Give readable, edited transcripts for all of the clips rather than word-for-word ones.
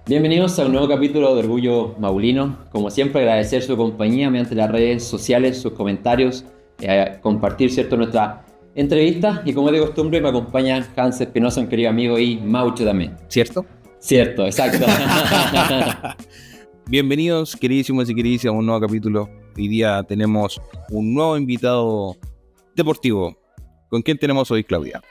Bienvenidos a un nuevo capítulo de Orgullo Maulino. Como siempre, agradecer su compañía mediante las redes sociales, sus comentarios, compartir, ¿cierto?, nuestra entrevista. Y como de costumbre, me acompaña Hans Espinosa, un querido amigo, y Maucho también. ¿Cierto? Cierto, exacto. Bienvenidos, queridísimos y queridísimas, a un nuevo capítulo. Hoy día tenemos un nuevo invitado deportivo. ¿Con quién tenemos hoy, Claudia?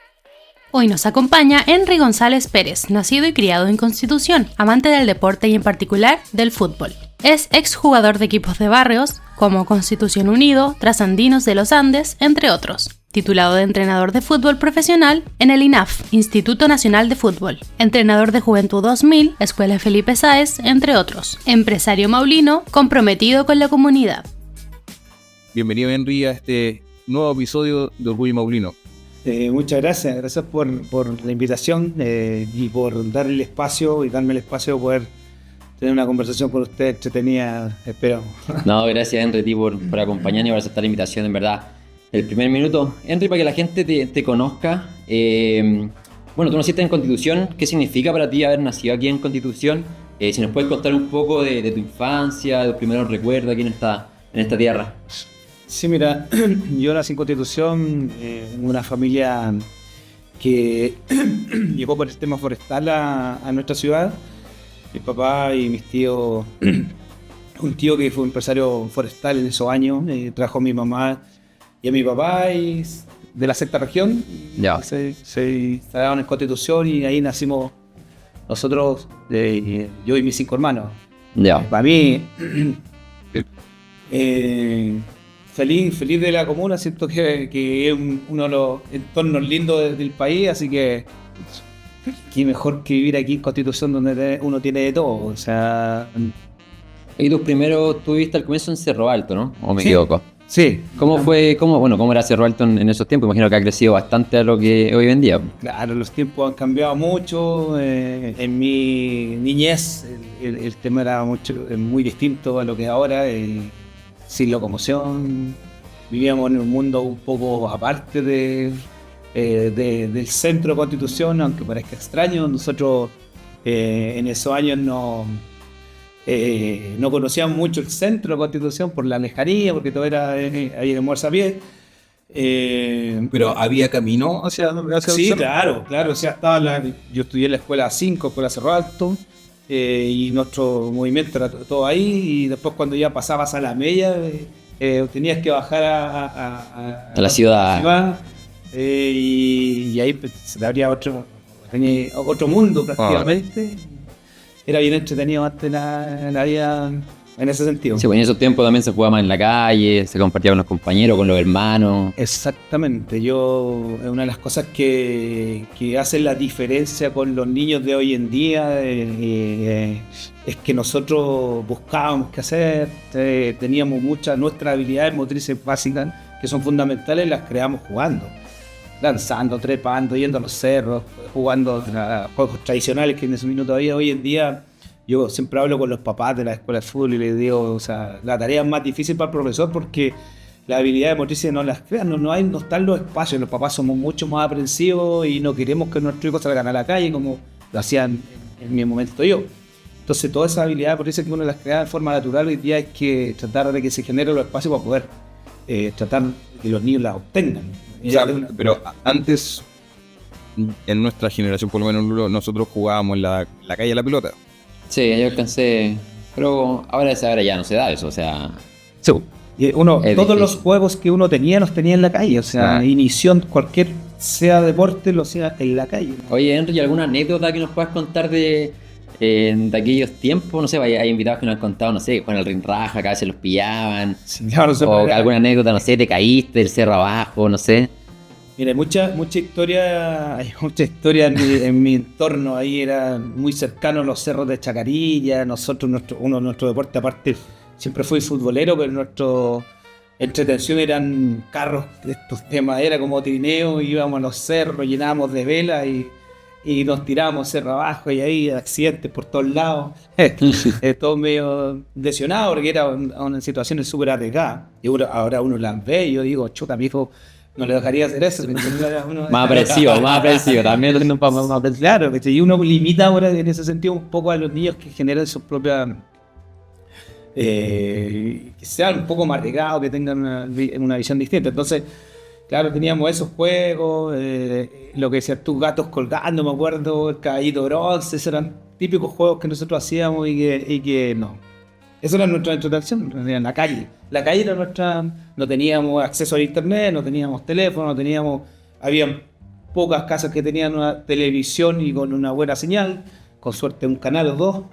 Hoy nos acompaña Henry González Pérez, nacido y criado en Constitución, amante del deporte y en particular del fútbol. Es exjugador de equipos de barrios como Constitución Unido, Trasandinos de los Andes, entre otros. Titulado de entrenador de fútbol profesional en el INAF, Instituto Nacional de Fútbol. Entrenador de Juventud 2000, Escuela Felipe Sáez, entre otros. Empresario maulino, comprometido con la comunidad. Bienvenido, Henry, a este nuevo episodio de Orgullo Maulino. Muchas gracias por la invitación y por darme el espacio de poder tener una conversación con usted entretenida, espero. No, gracias, Henry, a ti por acompañarnos y por aceptar la invitación, en verdad. El primer minuto, Henry, para que la gente te conozca, bueno, tú naciste en Constitución. ¿Qué significa para ti haber nacido aquí en Constitución? Si nos puedes contar un poco de tu infancia, de tus primeros recuerdos aquí en esta tierra. Sí, mira, yo nací en Constitución, en una familia que llegó por el tema forestal a nuestra ciudad. Mi papá y mis tíos, un tío que fue empresario forestal en esos años, trajo a mi mamá y a mi papá de la sexta región. Ya. Se instalaron en Constitución y ahí nacimos nosotros, yo y mis 5 hermanos. Ya. Para mí, feliz de la comuna, siento que es uno de los entornos lindos del país, así que qué mejor que vivir aquí en Constitución, donde uno tiene de todo, o sea... Y tus primeros, tú viviste al comienzo en Cerro Alto, ¿no? ¿O me Sí. equivoco? Sí. ¿Cómo era Cerro Alto en esos tiempos? Imagino que ha crecido bastante a lo que hoy en día. Claro, los tiempos han cambiado mucho. En mi niñez el tema era muy distinto a lo que es ahora. Sin locomoción, vivíamos en un mundo un poco aparte del centro de Constitución, aunque parezca extraño. Nosotros en esos años no conocíamos mucho el centro de Constitución por la lejanía, porque todo era ahí en el Muerza a pie. Pero había camino hacia Sí, claro, o sea, yo estudié en la escuela 5, escuela Cerro Alto, y nuestro movimiento era todo ahí, y después cuando ya pasabas a la media, tenías que bajar a la ciudad. Y ahí se te abría otro mundo prácticamente. Era bien entretenido antes la vida en ese sentido. Sí, pues en esos tiempos también se jugaba más en la calle, se compartía con los compañeros, con los hermanos. Exactamente, es una de las cosas que hacen la diferencia con los niños de hoy en día, es que nosotros buscábamos qué hacer, teníamos nuestras habilidades motrices básicas que son fundamentales, las creamos jugando, lanzando, trepando, yendo a los cerros, jugando juegos tradicionales que en ese minuto había. Hoy en día yo siempre hablo con los papás de la escuela de fútbol y les digo, o sea, la tarea es más difícil para el profesor porque las habilidades motrices no las crean, no están los espacios. Los papás somos mucho más aprensivos y no queremos que nuestros hijos salgan a la calle como lo hacían en mi momento yo. Entonces todas esas habilidades motrices que uno las crea de forma natural, hoy día hay que tratar de que se generen los espacios para poder tratar de que los niños las obtengan. O sea, pero antes, en nuestra generación, por lo menos nosotros jugábamos en la calle a la pelota. Sí, yo alcancé, pero ahora ya no se da eso, o sea... Sí. Todos difícil. los juegos que uno tenía, los tenía en la calle, o sea, inició en cualquier, sea deporte, lo sea en la calle. Oye, Henry, ¿y alguna anécdota que nos puedas contar de aquellos tiempos? No sé, hay invitados que nos han contado, no sé, con el rinraja, acá se los pillaban, Sí, claro, o alguna anécdota, no sé, te caíste del cerro abajo, no sé. Mira, hay mucha historia en mi entorno. Ahí era muy cercano a los cerros de Chacarilla. Nosotros, nuestro deporte aparte, siempre fui futbolero, pero nuestra entretención eran carros estos de madera como trineo, íbamos a los cerros, llenábamos de vela y y nos tirábamos cerro abajo y ahí accidentes por todos lados. Todo medio lesionado porque era una situación súper arriesgada. Y ahora uno las ve y yo digo, chuta, mi hijo no le dejaría hacer eso. Más apresivo, también teniendo un papá más apresivo. Claro, y uno limita ahora en ese sentido un poco a los niños que generan sus propias... que sean un poco más arriesgados, que tengan una visión distinta. Entonces, claro, teníamos esos juegos, lo que decías tú, gatos colgando, me acuerdo, el caballito bronce, esos eran típicos juegos que nosotros hacíamos y que no. Eso era nuestra entretención, en la calle. La calle era nuestra, no teníamos acceso al internet, no teníamos teléfono, había pocas casas que tenían una televisión y con una buena señal, con suerte un canal o dos,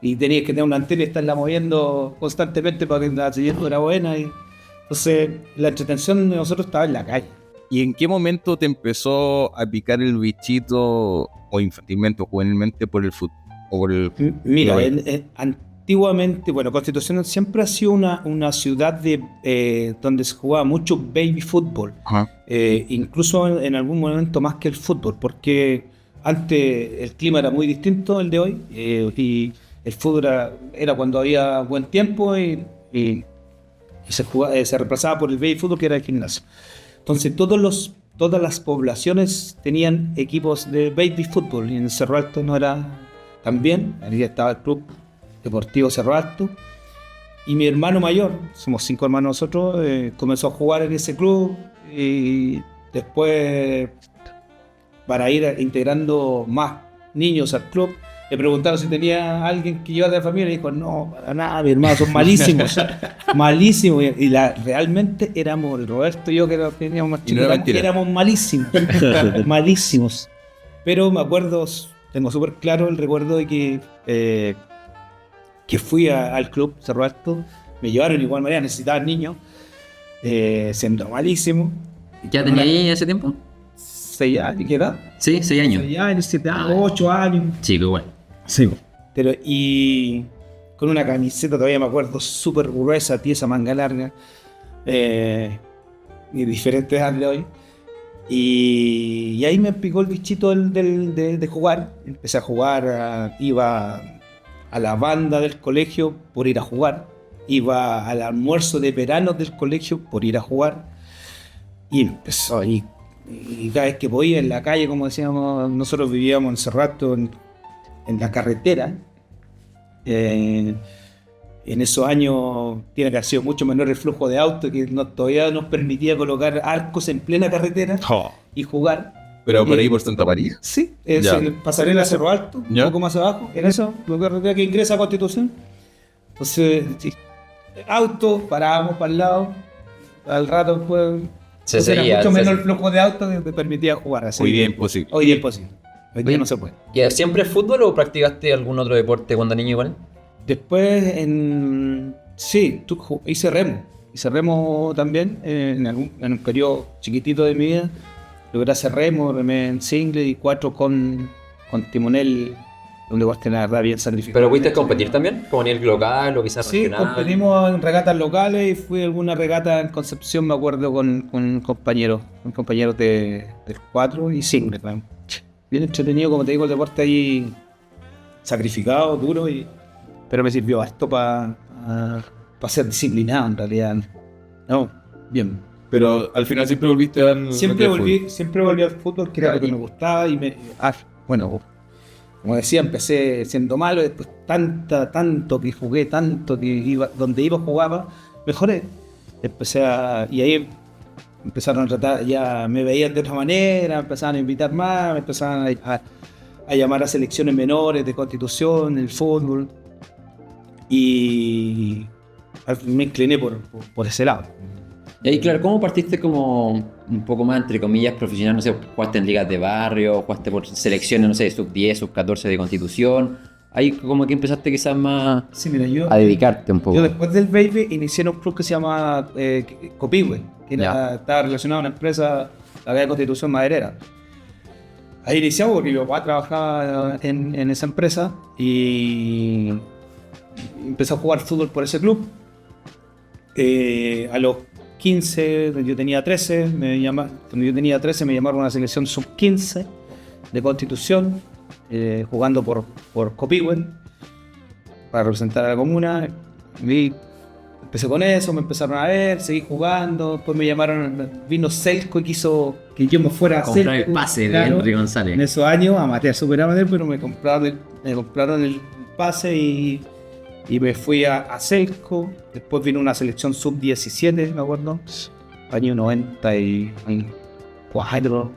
y tenías que tener una antena y estarla moviendo constantemente para que la señal fuera buena. Entonces, la entretención de nosotros estaba en la calle. ¿Y en qué momento te empezó a picar el bichito, o infantilmente o juvenilmente, por el fútbol? O por el... Mira, antiguamente, bueno, Constitución siempre ha sido una ciudad donde se jugaba mucho baby fútbol. Incluso en algún momento más que el fútbol, porque antes el clima era muy distinto al de hoy, y el fútbol era cuando había buen tiempo y se reemplazaba por el baby fútbol, que era el gimnasio. Entonces todas las poblaciones tenían equipos de baby fútbol, y en Cerro Alto no era tan bien. Ahí estaba el Club Deportivo Cerro Alto, y mi hermano mayor, somos 5 hermanos nosotros, comenzó a jugar en ese club, y después, para ir integrando más niños al club, le preguntaron si tenía alguien que llevara de la familia, y dijo, no, para nada, mis hermanos son malísimos, malísimos, y realmente éramos, el Roberto y yo, que teníamos más chicos, éramos malísimos, malísimos. Pero me acuerdo, tengo súper claro el recuerdo de que fui al club Cerro Alto, me llevaron de igual manera, necesitaban niños, siendo malísimo. ¿Ya tenía ahí ese tiempo? 6 años, ¿qué edad? Sí, 6 años. 6 años, 7 años, 8 años. Sí, pero bueno. Sí. Pero, y con una camiseta, todavía me acuerdo, súper gruesa, tiesa, manga larga, y diferentes edades de hoy. Y ahí me picó el bichito de jugar. Empecé a jugar, iba a la banda del colegio por ir a jugar, iba al almuerzo de verano del colegio por ir a jugar, y empezó ahí. Y cada vez que podía en la calle, como decíamos, nosotros vivíamos en Cerro Alto, en la carretera. En esos años tiene que haber sido mucho menor el flujo de autos, que todavía nos permitía colocar arcos en plena carretera y jugar. ¿Pero por ahí por Santa María? Sí, el pasarela Cerro Alto, un poco más abajo, en eso, la carretera que ingresa a Constitución. Entonces, sí, auto, parábamos para el lado, al rato después... Era mucho menor el flujo de autos que te permitía jugar así. Hoy día imposible. Hoy día imposible. Hoy día no se puede. ¿Y siempre fútbol o practicaste algún otro deporte cuando niño igual? Después, sí, hice remo. Hice remo también en un periodo chiquitito de mi vida. Logré hacer remo, remé en single y 4 con timonel, donde vos tenés la verdad bien sacrificado. ¿Pero fuiste a competir también? ¿Como a nivel local o quizás regional? Sí, competimos en regatas locales y fui a alguna regata en Concepción, me acuerdo, con compañeros del 4 y single. Bien entretenido, como te digo, el deporte ahí sacrificado, duro, pero me sirvió esto para ser disciplinado en realidad. No, bien. Pero al final siempre volviste al... Siempre volví al fútbol, que era lo que me gustaba, bueno, como decía, empecé siendo malo, después tanto que jugué, tanto que donde iba jugaba, mejoré. Y ahí empezaron a tratar, ya me veían de otra manera, empezaron a invitar más, me empezaron a llamar a selecciones menores de Constitución, el fútbol, y me incliné por ese lado. Y ahí, claro, ¿cómo partiste como un poco más, entre comillas, profesional? No sé, jugaste en ligas de barrio, jugaste por selecciones, no sé, sub-10, sub-14 de Constitución. Ahí como que empezaste quizás más a dedicarte un poco. Yo después del baby inicié en un club que se llama Copihue, que estaba relacionado a una empresa, la de Constitución Maderera. Ahí iniciamos porque mi papá trabajaba en esa empresa y empecé a jugar fútbol por ese club. A los 15, yo tenía 13, cuando yo tenía 13 me llamaron a una selección sub-15 de Constitución, jugando por Copihue para representar a la comuna. Empecé con eso, me empezaron a ver, seguí jugando, después me llamaron, vino Celco y quiso que yo me fuera a Comprar Celco. el pase de Claro, Henry González. en esos años, amateur, super amateur, pero me compraron el pase y me fui a Celco. Después vino una selección sub-17, me acuerdo, año 94,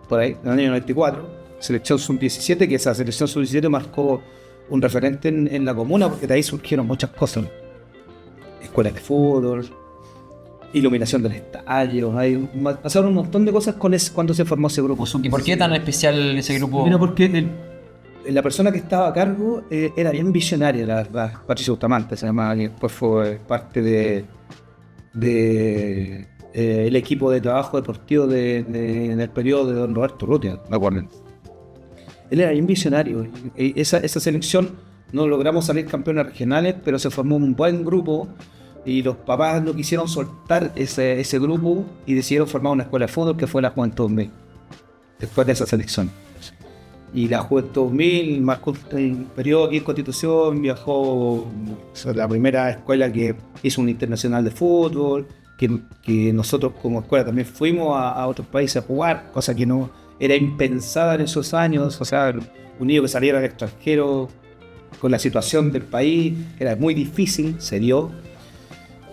por ahí, en el año 94, selección sub-17, que esa selección sub-17 marcó un referente en la comuna, porque de ahí surgieron muchas cosas. Escuelas de fútbol, iluminación del estadio, pasaron un montón de cosas cuando se formó ese grupo. ¿Y por qué tan especial ese grupo? Mira, porque la persona que estaba a cargo era bien visionaria, la verdad. Patricio Bustamante se llamaba, que después fue parte el equipo de trabajo deportivo en el periodo de don Roberto Urrutia, me acuerdo. Él era bien visionario. Esa selección no logramos salir campeones regionales, pero se formó un buen grupo y los papás no quisieron soltar ese grupo y decidieron formar una escuela de fútbol que fue la Juventud 2000, después de esa selección. Y la Juventud 2000 marcó un periodo aquí en Constitución, viajó a la primera escuela que hizo un internacional de fútbol, que nosotros como escuela también fuimos a otros países a jugar, cosa que no era impensada en esos años. O sea, un niño que saliera al extranjero con la situación del país era muy difícil, se dio.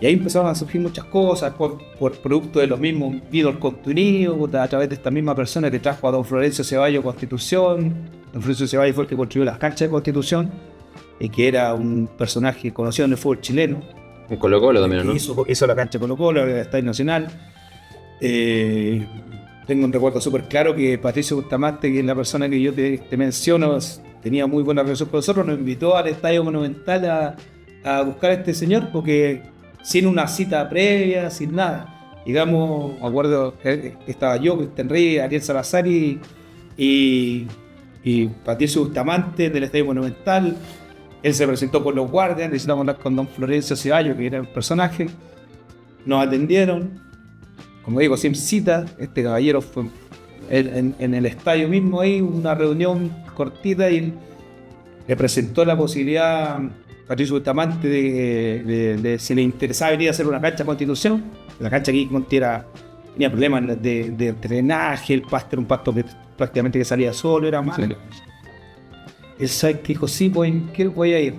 Y ahí empezaron a surgir muchas cosas por producto de los mismos, vino el contenido a través de esta misma persona que trajo a don Florencio Ceballos Constitución. Don Florencio Ceballos fue el que construyó las canchas de Constitución, y que era un personaje conocido en el fútbol chileno. Un Colo-Colo también, ¿no? Hizo la cancha Colo-Colo, el Estadio Nacional. Tengo un recuerdo súper claro que Patricio Bustamante, que es la persona que yo te menciono, tenía muy buena relación con nosotros, nos invitó al Estadio Monumental a buscar a este señor, porque sin una cita previa, sin nada. Llegamos, me acuerdo que estaba yo, Cristian Reyes, Ariel Salazar y Patricio Bustamante del Estadio Monumental. Él se presentó por los guardias, necesitamos hablar con don Florencio Ceballos, que era el personaje. Nos atendieron, como digo, sin cita. Este caballero fue en el estadio mismo, ahí una reunión cortita, y le presentó la posibilidad a Patricio Bustamante de si le interesaba venir a hacer una cancha de Constitución. La cancha aquí tenía problemas de drenaje, el pasto era un pasto que prácticamente que salía solo, era malo. Sí. El SAIC dijo, sí, voy a ir.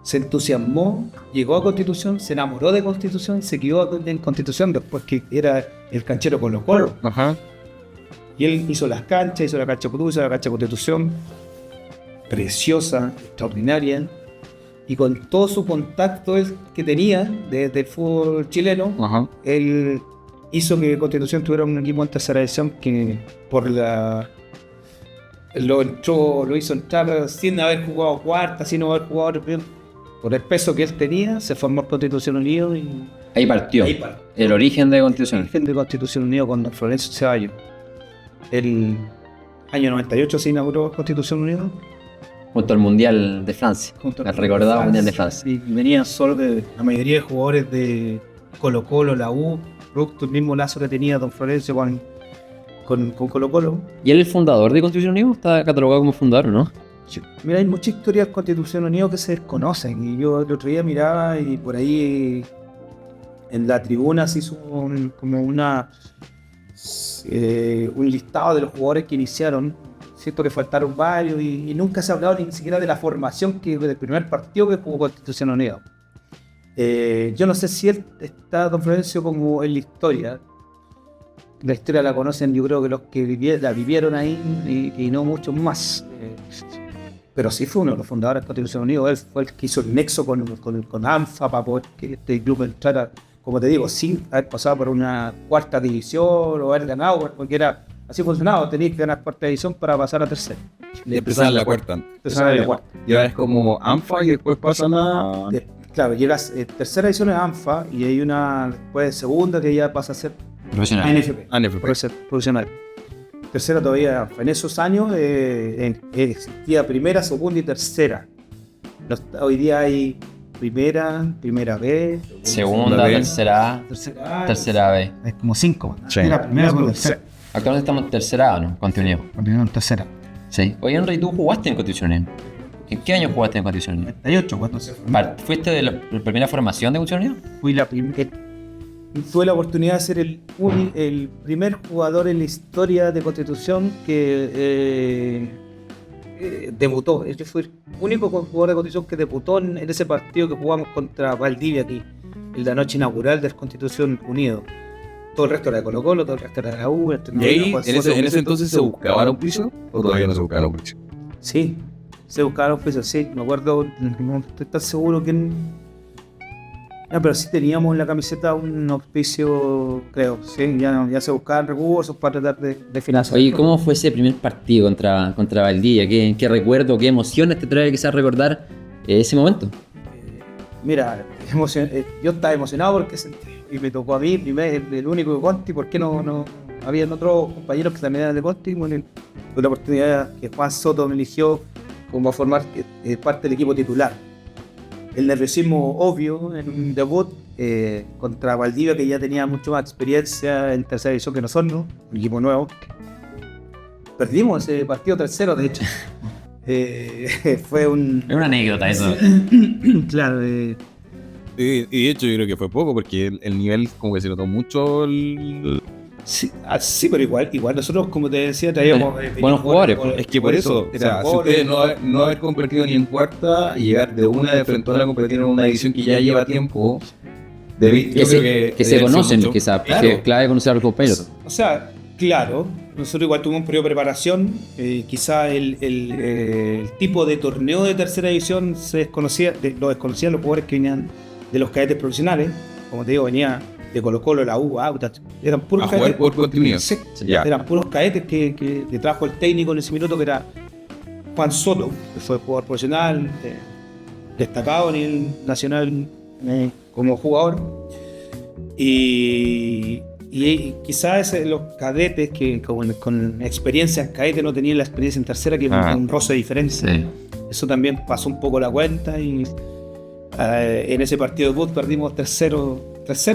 Se entusiasmó, llegó a Constitución, se enamoró de Constitución, se quedó en Constitución después que era el canchero Colo-Colo. Ajá. Y él hizo las canchas, hizo la cancha Putú, hizo la cancha Constitución, preciosa, extraordinaria, y con todo su contacto que tenía desde el fútbol chileno, Ajá. él hizo que Constitución tuviera un equipo en tercera división que lo hizo entrar sin haber jugado cuarta, sin haber jugado por el peso que él tenía. Se formó Constitución Unido y Ahí partió. El origen de Constitución. el origen de Constitución Unido con don Florencio Ceballos. El año 98 se inauguró Constitución Unido Junto al Mundial de Francia. El recordado Mundial de Francia. Y venían solo la mayoría de jugadores de Colo-Colo, la U, producto del mismo lazo que tenía don Florencio con Colo-Colo. ¿Y él es el fundador de Constitución Unido? ¿Está catalogado como fundador o no? Mira, hay muchas historias de Constitución Unido que se desconocen, y yo el otro día miraba y por ahí en la tribuna se hizo como un listado de los jugadores que iniciaron. Siento que faltaron varios y nunca se ha hablado ni siquiera de la formación del primer partido que jugó Constitución Unido. Yo no sé si él está, don Florencio, como en la historia. La historia la conocen, yo creo que los que la vivieron ahí y no muchos más. Pero sí fue uno de los fundadores de Constitución Unido. Él fue el que hizo el nexo con ANFA para poder que este club entrara, como te digo, sin haber pasado por una cuarta división o haber ganado, porque era así funcionaba, tenías que ganar cuarta división para pasar a tercera. Empezar en la cuarta. Y ahora es como ANFA y después pasan a... Claro, llegas, tercera división es ANFA y hay una después segunda que ya pasa a ser Profesional. ANFP. Profesional. Tercera todavía ANFA. En esos años existía primera, segunda y tercera. Hoy día hay primera B, Segunda, B. tercera A, tercera B. Es como 5. Sí. Era primera, segunda, tercera. Actualmente estamos en tercera A, ¿no? Constitución. Continuamos en tercera. Sí. Oye, Henry, ¿tú jugaste en Constitución Unido? ¿En qué año jugaste en Constitución Unido? 98, cuando se formó. ¿Fuiste de la primera formación de Constitución Unido? Fui la primera. Tuve la oportunidad de ser el primer jugador en la historia de Constitución que debutó. Yo fui el único jugador de Constitución que debutó en ese partido que jugamos contra Valdivia aquí, el de la noche inaugural del Constitución Unido. Todo el resto era de Colo-Colo, todo el resto era de la U. ¿Y ahí, en ese entonces, se buscaba un piso o todavía no se buscaba un piso? Sí, se buscaban los precios, sí. Me acuerdo, no estoy tan seguro quién. No, pero sí teníamos en la camiseta un auspicio, creo. Sí, ya se buscaban recursos para tratar de financiar. Oye, ¿cómo fue ese primer partido contra Valdivia? ¿Qué recuerdo, qué emociones te trae quizás recordar ese momento? Mira, yo estaba emocionado porque y me tocó a mí, el único de Conti, porque no habían otros compañeros que también eran de Conti. Bueno, tuve la oportunidad que Juan Soto me eligió como a formar parte del equipo titular. El nerviosismo obvio en un debut contra Valdivia, que ya tenía mucho más experiencia en tercera división que nosotros, un equipo nuevo. Perdimos ese partido 3-0, de hecho. Fue un... Es una anécdota eso. Claro, Y de hecho yo creo que fue poco porque el nivel como que se notó mucho sí, pero igual nosotros, como te decía, traíamos buenos jugadores. Es que por eso, o sea, si ustedes no haber competido ni en cuarta y llegar de una de frente a competir en una división que ya lleva tiempo, que se conocen, quizás, claro. que es clave conocer a los compañeros. O sea, claro, nosotros igual tuvimos un periodo de preparación, quizá el tipo de torneo de tercera división se desconocía, lo desconocían los jugadores que venían de los cadetes profesionales, como te digo, venía de Colo-Colo, la U, Autas, eran puros a jugar por continuidad. Sí, Ya. eran puros cadetes que le trajo el técnico en ese minuto, que era Juan Soto, que fue jugador profesional, destacado a nivel nacional como jugador. Y quizás los cadetes que con experiencia en cadete no tenían la experiencia en tercera, que es un roce de diferencia. Sí. Eso también pasó un poco la cuenta y en ese partido de fútbol perdimos 3-0,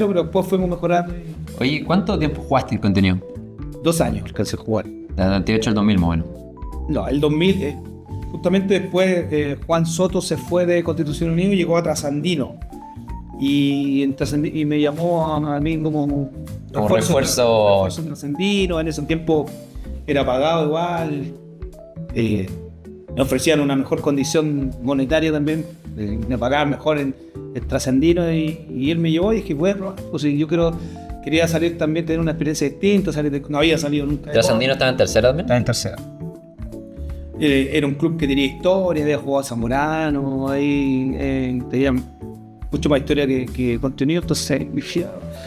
pero después fuimos mejorando. Oye, ¿cuánto tiempo jugaste en contenido? 2 años alcancé a jugar. Del 98 al 2000 más o menos. No, el 2000, justamente después Juan Soto se fue de Constitución Unido y llegó a Trasandino. Y me llamó a mí como refuerzo en Trasandino. En ese tiempo era pagado igual. Me ofrecían una mejor condición monetaria también. Me pagaban mejor en Trasandino y él me llevó y dije, bueno, pues yo quería salir también, tener una experiencia distinta, no había salido nunca. ¿Trasandino estaba en tercera también? Estaba en tercera. Era un club que tenía historia, había jugado a Zamorano, ahí tenía mucho más historia que contenido, entonces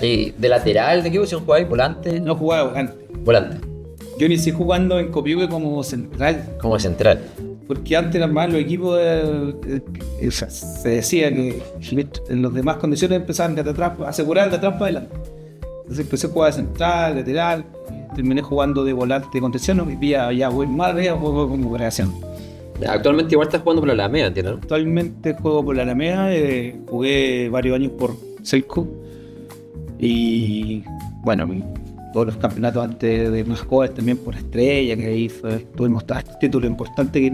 ¿Y de lateral de qué posición jugáis? ¿Volante? no jugaba volante. Volante. Yo inicié jugando en Copiapó como central, Como central. porque antes eran más los equipos se decía que en las demás condiciones empezaban de atrás, asegurar de atrás para adelante. Entonces empecé a jugar de central, lateral, terminé jugando de volante de contención, y ya voy más arriba, juego como creación. Actualmente igual estás jugando por la Alameda, ¿entiendes? Actualmente juego por la Alameda, jugué varios años por Celco y bueno, todos los campeonatos antes de más jóvenes también por Estrella, que ahí tuvimos estos títulos importantes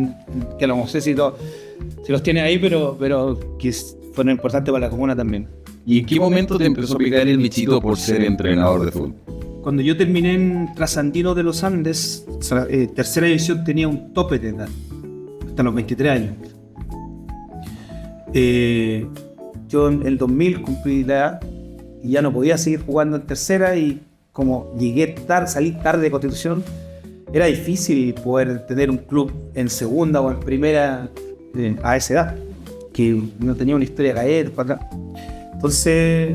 que no sé si los tiene ahí, pero que fueron importantes para la comuna también. ¿Y en qué momento te empezó a picar el bichito por ser entrenador de fútbol? Cuando yo terminé en Trasandino de los Andes, tercera división, tenía un tope de edad, hasta los 23 años. Yo en el 2000 cumplí la edad y ya no podía seguir jugando en tercera, y como salí tarde de Constitución, era difícil poder tener un club en segunda o en primera a esa edad, que no tenía una historia caer para atrás. Entonces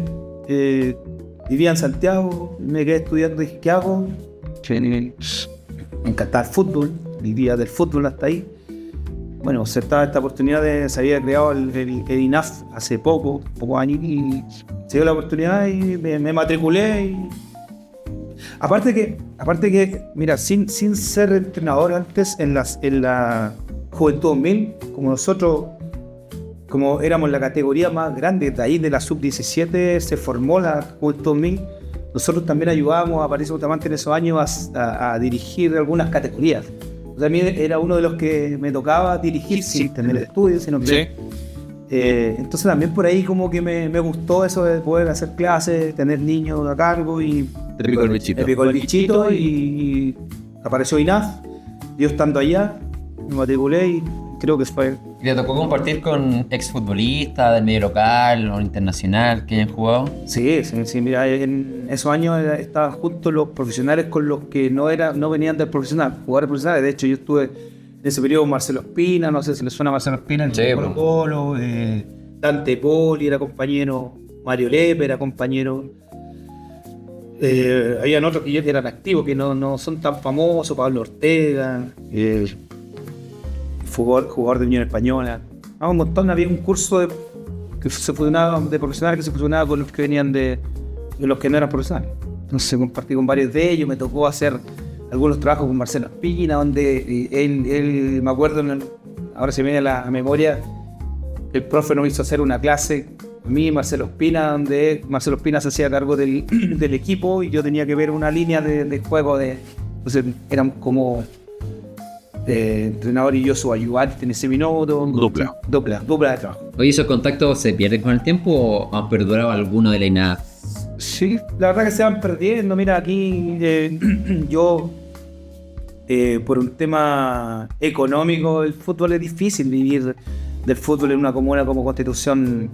vivía en Santiago, me quedé estudiando y dije, ¿qué hago? Me encantaba el fútbol, vivía del fútbol hasta ahí. Bueno, se estaba esta oportunidad se había creado el INAF hace pocos años, y se dio la oportunidad y me matriculé. Y aparte que, mira, sin ser entrenador antes, en la Juventud 2000, como nosotros, como éramos la categoría más grande, de ahí de la sub-17 se formó la Juventud 2000, nosotros también ayudábamos a Patricio Bustamante en esos años a dirigir algunas categorías. O sea, a mí era uno de los que me tocaba dirigir sin tener estudios, sino que... entonces también por ahí como que me gustó eso de poder hacer clases, tener niños a cargo y... Te picó el bichito. Me picó el bichito y apareció INAF. Yo estando allá, me matriculé y creo que fue... ¿Te tocó compartir con exfutbolistas del medio local o internacional que hayan jugado? Sí, mira, en esos años estaban juntos los profesionales con los que no venían del profesional, jugadores profesionales. De hecho, yo estuve en ese periodo con Marcelo Espina, no sé si le suena a Marcelo Espina, el Colo-Colo, Dante Poli era compañero, Mario Lepe era compañero. Habían otros que ya eran activos, que no son tan famosos, Pablo Ortega, jugador de Unión Española. Un montón, había un curso que se fusionaba de profesionales que se fusionaba con los que venían de los que no eran profesionales. Entonces compartí con varios de ellos, me tocó hacer algunos trabajos con Marcelo Espina, donde él me acuerdo, ahora se me viene a la memoria, el profe nos hizo hacer una clase, a mí y Marcelo Espina, donde Marcelo Espina se hacía cargo del equipo y yo tenía que ver una línea de juego. Entonces eran como entrenador y yo su ayudante en ese minuto. Dupla de trabajo. Oye, ¿esos contactos se pierden con el tiempo o han perdurado alguno de la INAF? Sí, la verdad que se van perdiendo. Mira, aquí yo, por un tema económico, el fútbol es difícil vivir del fútbol en una comuna como Constitución.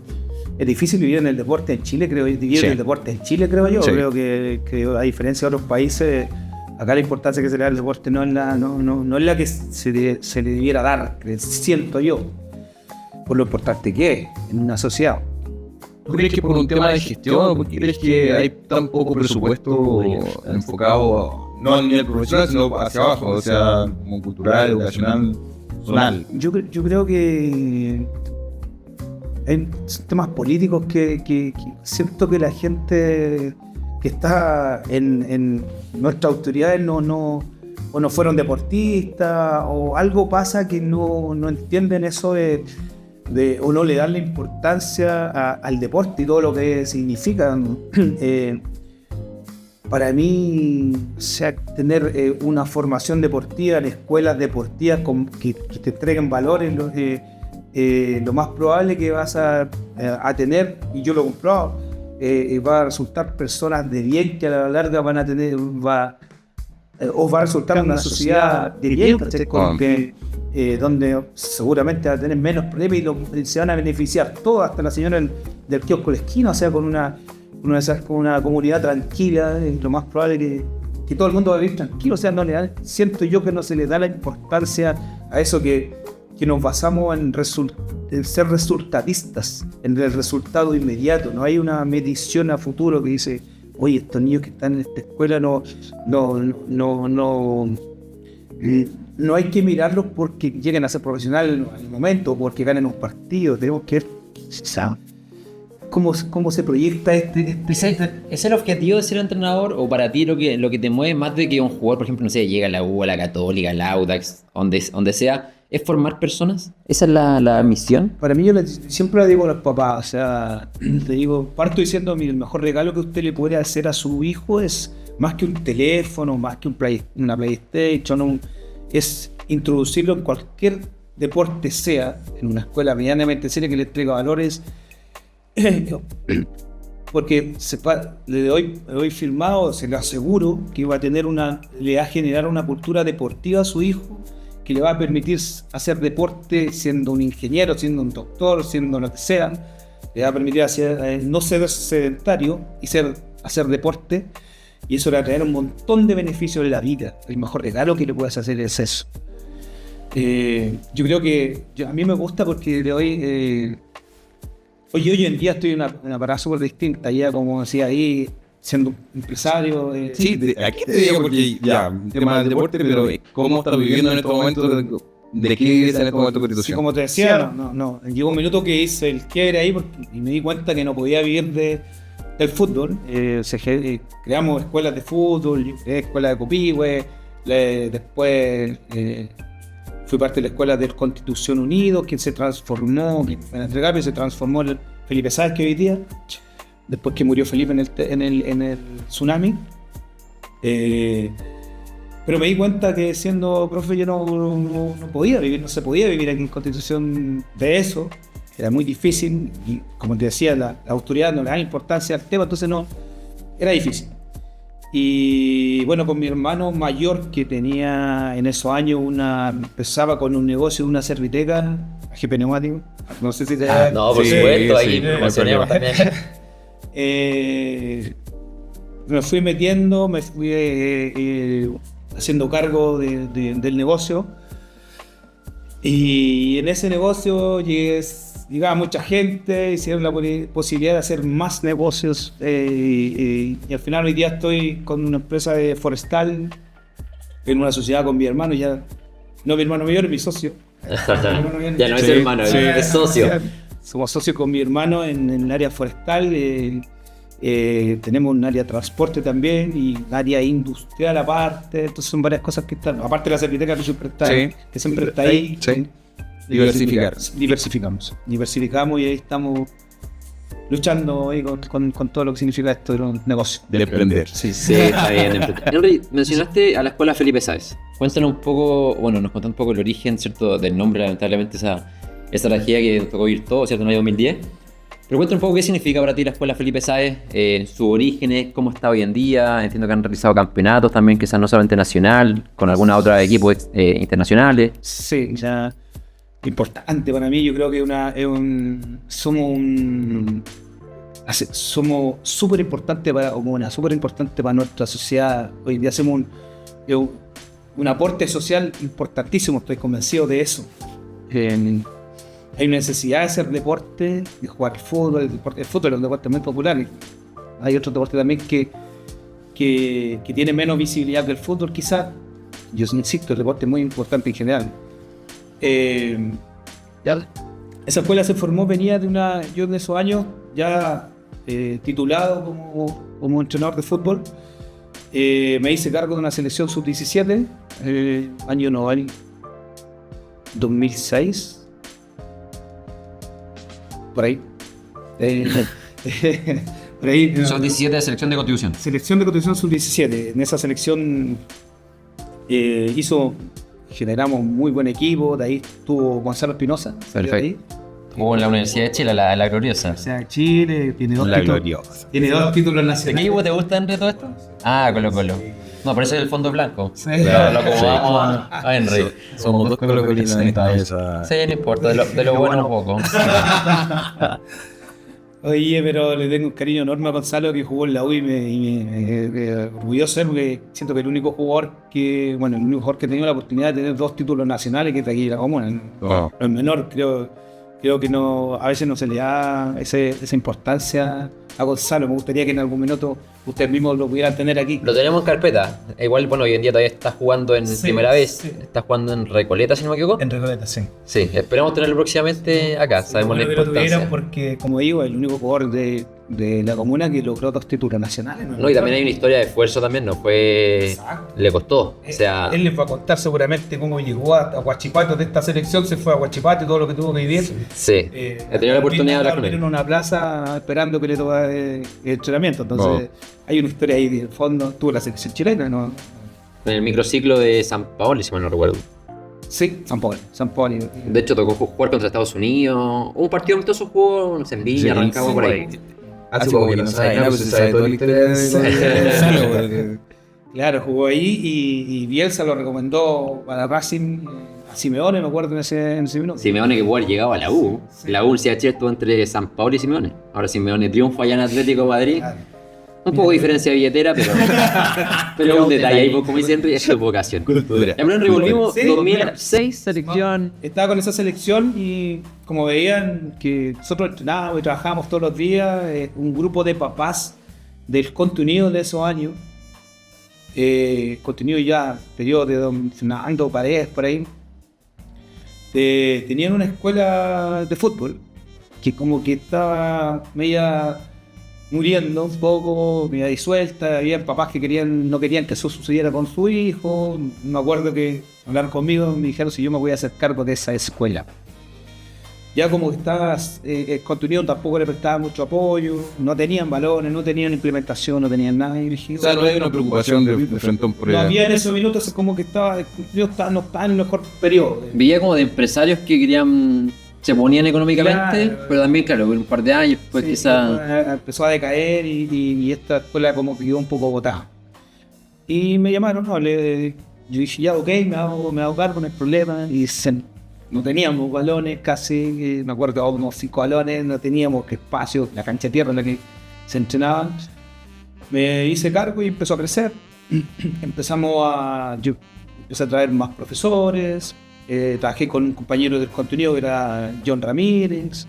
Es difícil vivir en el deporte en Chile, creo yo. Sí. Creo que a diferencia de otros países, acá la importancia que se le da al deporte no es la que se le debiera dar, siento yo, por lo importante que es en una sociedad. ¿Tú crees que por un tema de gestión o por qué crees que hay tan poco presupuesto enfocado no al nivel profesional, sino hacia abajo, o sea, como cultural, educacional, zonal? Yo creo que hay temas políticos que siento que la gente que está en nuestras autoridades no fueron deportistas o algo pasa que no entienden eso o no le dan la importancia al deporte y todo lo que significa. Para mí, o sea, tener una formación deportiva en escuelas deportivas que te entreguen valores, lo más probable que vas a tener, y yo lo he comprobado, va a resultar personas de bien que a la larga van a tener, va a resultar una sociedad de bien, donde seguramente va a tener menos problemas y se van a beneficiar todos, hasta la señora del kiosco de la esquina, o sea, con una comunidad tranquila. Es lo más probable que todo el mundo va a vivir tranquilo. O sea, siento yo que no se le da la importancia a eso que nos basamos en ser resultadistas, en el resultado inmediato. No hay una medición a futuro que dice, oye, estos niños que están en esta escuela no hay que mirarlos porque lleguen a ser profesionales en el momento o porque ganen un partido. Tenemos que ver cómo se proyecta ¿Es el objetivo de ser entrenador o para ti lo que te mueve más de que un jugador, por ejemplo, no sé, llega a la U, a la Católica, al Audax, donde sea, es formar personas? ¿Esa es la misión? Para mí, yo siempre le digo a los papás, o sea, le digo, parto diciendo, el mejor regalo que usted le puede hacer a su hijo es más que un teléfono, más que una PlayStation, es introducirlo en cualquier deporte sea, en una escuela medianamente seria que le entrega valores, porque le doy firmado, se lo aseguro que le va a generar una cultura deportiva a su hijo que le va a permitir hacer deporte siendo un ingeniero, siendo un doctor, siendo lo que sea. Le va a permitir no ser sedentario y hacer deporte, y eso le va a traer un montón de beneficios en la vida. El mejor regalo que le puedes hacer es eso. Yo creo que a mí me gusta porque le doy... hoy en día estoy en una parada súper distinta, ya como decía ahí, siendo empresario. Sí, aquí te digo porque ya, un tema del deporte, pero ¿cómo estás viviendo en estos momentos? ¿De qué vives en este momento de constitución? Sí, como te decía, no. Llegó un minuto que hice el quiebre ahí y me di cuenta que no podía vivir del fútbol. Creamos escuelas de fútbol, escuela de Copihue, después fui parte de la escuela de Constitución Unido, que se transformó, en Entre Capios se transformó en Felipe Sáenz, que hoy día. después que murió Felipe en el tsunami. Pero me di cuenta que siendo profe yo no podía vivir, no se podía vivir aquí en Constitución de eso. Era muy difícil y, como te decía, la autoridad no le da importancia al tema, entonces no, era difícil. Y bueno, con mi hermano mayor, que tenía en esos años empezaba con un negocio de una serviteca, AGP Neumático. No sé si te... No, por supuesto, ahí promocionemos también. Me fui metiendo, me fui haciendo cargo del negocio. Y en ese negocio llegaba mucha gente, hicieron la posibilidad de hacer más negocios. Y al final hoy día estoy con una empresa de forestal, en una sociedad con mi hermano, ya no mi hermano mayor, mi socio. Ya no es hermano, es socio. Somos socios con mi hermano en el área forestal. Tenemos un área de transporte también y un área industrial aparte, entonces son varias cosas que están, aparte de la serviteca que siempre está ahí. Sí. Diversificamos y ahí estamos luchando ahí con todo lo que significa esto de los negocios. De emprender. Sí, está bien. Henry, mencionaste a la escuela Felipe Sáez. Cuéntanos un poco, nos contó un poco el origen, ¿cierto?, del nombre, lamentablemente esa tragedia que nos tocó vivir todo, ¿cierto?, en el año 2010. Pero cuéntanos un poco qué significa para ti la escuela Felipe Sáez, sus orígenes, cómo está hoy en día. Entiendo que han realizado campeonatos también, quizás no solamente nacional, con alguna otra equipos internacionales. Sí, ya importante para mí. Yo creo que somos súper importantes para nuestra sociedad. Hoy día hacemos un aporte social importantísimo, estoy convencido de eso. Hay una necesidad de hacer deporte, de jugar fútbol. El fútbol es un deporte muy popular. Hay otros deportes también que tienen menos visibilidad que el fútbol, quizás. Yo insisto, el deporte es muy importante en general. Esa escuela se formó, yo en esos años ya titulado como entrenador de fútbol. Me hice cargo de una selección sub-17, año 2006. Por ahí. Por ahí. Son 17 de selección de Constitución. Selección de Constitución sub-17. En esa selección generamos muy buen equipo. De ahí estuvo Gonzalo Espinosa. Perfecto. Estuvo en la Universidad de Chile, la gloriosa. La Universidad de Chile, tiene dos títulos nacionales. ¿De qué equipo te gusta, Henry, todo esto? Colo-Colo. No, por eso es el fondo blanco. Sí. Lo acomodamos a Henry. Somos dos colocolinos en esta mesa. Sí, no importa, de lo bueno poco. Oye, pero le tengo un cariño enorme a Gonzalo, que jugó en la U y me orgulloso ser, porque siento que el único jugador que ha tenido la oportunidad de tener 2 títulos nacionales, que es de aquí de la comuna. No es menor, creo que a veces no se le da esa importancia a Gonzalo. Me gustaría que en algún minuto ustedes mismos lo pudieran tener aquí. Lo tenemos en carpeta. Igual, hoy en día todavía está jugando en primera vez. Sí. Está jugando en Recoleta, si no me equivoco. En Recoleta, sí. Sí, esperamos tenerlo próximamente acá. Sabemos la importancia. Porque, como digo, es el único jugador de la comuna que logró 2 títulos nacionales. No, y también hay una historia de esfuerzo también, no fue... Exacto. Le costó. Él les va a contar seguramente cómo llegó a Huachipato de esta selección, se fue a Huachipato y todo lo que tuvo que vivir. Sí. He tenido la oportunidad de hablar con él. En una plaza esperando que le tocara el entrenamiento. Entonces, hay una historia ahí de fondo. Tuvo la selección chilena, ¿no? En el microciclo de San Paolo, si mal no recuerdo. Sí, San Paolo. De hecho, tocó jugar contra Estados Unidos. Un partido amistoso jugó, no sé, en Viña, Rancagua, por ahí. Así como que no sabe nada, pues se sabe toda la historia de Claro, jugó ahí y Bielsa lo recomendó para Racing a Simeone, me acuerdo en ese minuto. Simeone, que pudo haber llegado a la U. Sí. La Universidad de Chile estuvo entre San Paolo y Simeone. Ahora Simeone triunfa allá en Atlético de Madrid. Claro. Un poco de diferencia de billetera, pero un detalle ahí, como dice Henry, es su vocación. Henry, volvimos, 2006, selección. Estaba con esa selección y como veían que nosotros entrenábamos y trabajábamos todos los días, un grupo de papás del contenido de esos años, contenido ya, periodo de don Fernando Paredes, por ahí, tenían una escuela de fútbol que como que estaba media muriendo un poco, media disuelta. Había papás que no querían que eso sucediera con su hijo. Me acuerdo que hablaron conmigo, me dijeron si yo me voy a hacer cargo de esa escuela. Ya como que estaba el contenido tampoco le prestaba mucho apoyo, no tenían balones, no tenían implementación, no tenían nada dirigido. O sea, no hay una preocupación de frente a un No problema. había en esos minutos, es como que estaba, no estaba en el mejor periodo. Veía como de empresarios que querían, se ponían económicamente, Claro. pero también, claro, un par de años después Sí, quizás... después empezó a decaer y esta escuela como que quedó un poco botada. Y me llamaron, yo dije, ya, ok, me hago cargo, no hay problema. Y no teníamos balones casi, me acuerdo, unos 5 balones, no teníamos espacio, la cancha de tierra en la que se entrenaban. Me hice cargo y empezó a crecer. Yo empecé a traer más profesores, trabajé con un compañero del contenido que era John Ramírez,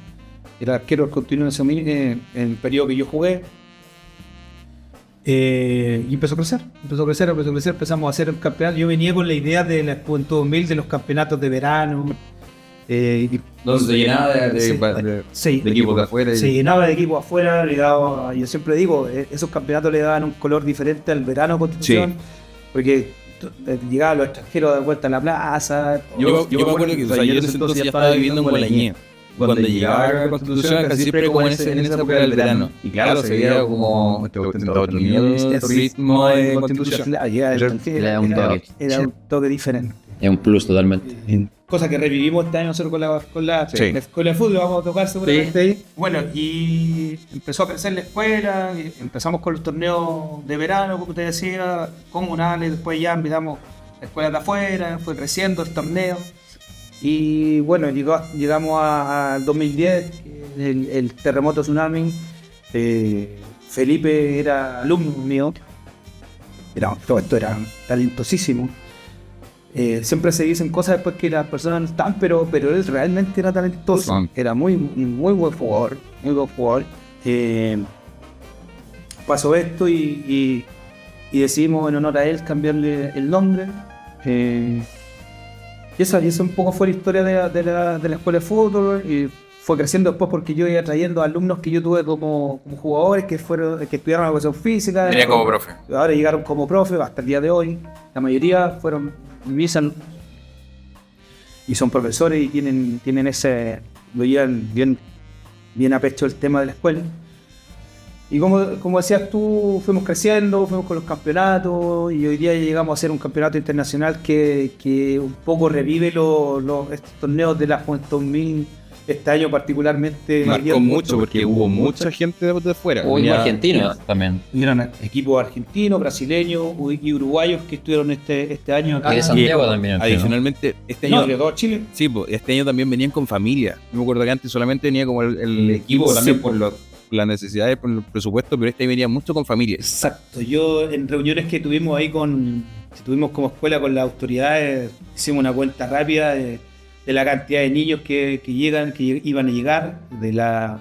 era arquero del contenido en el periodo que yo jugué. Y empezó a crecer, empezamos a hacer el campeonato. Yo venía con la idea de la Juventud 2000, de los campeonatos de verano. Donde se llenaba Sí, de equipos de afuera. se llenaba de equipos afuera, yo siempre digo, esos campeonatos le daban un color diferente al verano Constitución, porque llegaban los extranjeros de vuelta a la plaza. Yo me acuerdo que, o sea, yo en ese entonces ya estaba viviendo en Gualañé. Cuando llegaba a la Constitución, casi siempre como en esa época del verano. Y claro, se veía como otro ritmo de Constitución. Claro, llegaba el Le extranjero, da un toque. era un toque diferente. Es un plus totalmente. Cosa que revivimos este año nosotros con la escuela de fútbol, vamos a tocar seguramente ahí. Bueno, y empezó a crecer la escuela, y empezamos con los torneos de verano, como te decía, comunales, después ya invitamos a escuelas de afuera, fue creciendo el torneo. Y bueno, llegamos al 2010, el terremoto tsunami. Felipe era alumno mío, todo esto era talentosísimo. Siempre se dicen cosas después que las personas no están, pero él realmente era talentoso. Era muy buen jugador, pasó esto y decidimos en honor a él cambiarle el nombre. Y esa un poco fue la historia de la escuela de fútbol. Y fue creciendo después porque yo iba trayendo alumnos que yo tuve como jugadores que estudiaron educación física. Venía como profe. Ahora llegaron como profe hasta el día de hoy. La mayoría fueron mis alumnos. Y son profesores y tienen lo llevan bien a pecho el tema de la escuela. Y como decías tú, fuimos creciendo, fuimos con los campeonatos y hoy día llegamos a hacer un campeonato internacional que un poco revive estos torneos de la Juventud 2000. Este año particularmente Marcó mucho porque hubo mucha gente de fuera. Hubo argentinos también. Hubieron equipos argentinos, brasileños y uruguayos que estuvieron este año acá. Y de Santiago también. Adicionalmente, este año... de todo Chile. Sí, pues, este año también venían con familia. Yo me acuerdo que antes solamente venía como el equipo Sí, también por las necesidades, por el presupuesto, pero este año venía mucho con familia. Exacto. Yo en reuniones que tuvimos ahí tuvimos como escuela con las autoridades, hicimos una cuenta rápida de la cantidad de niños que iban a llegar,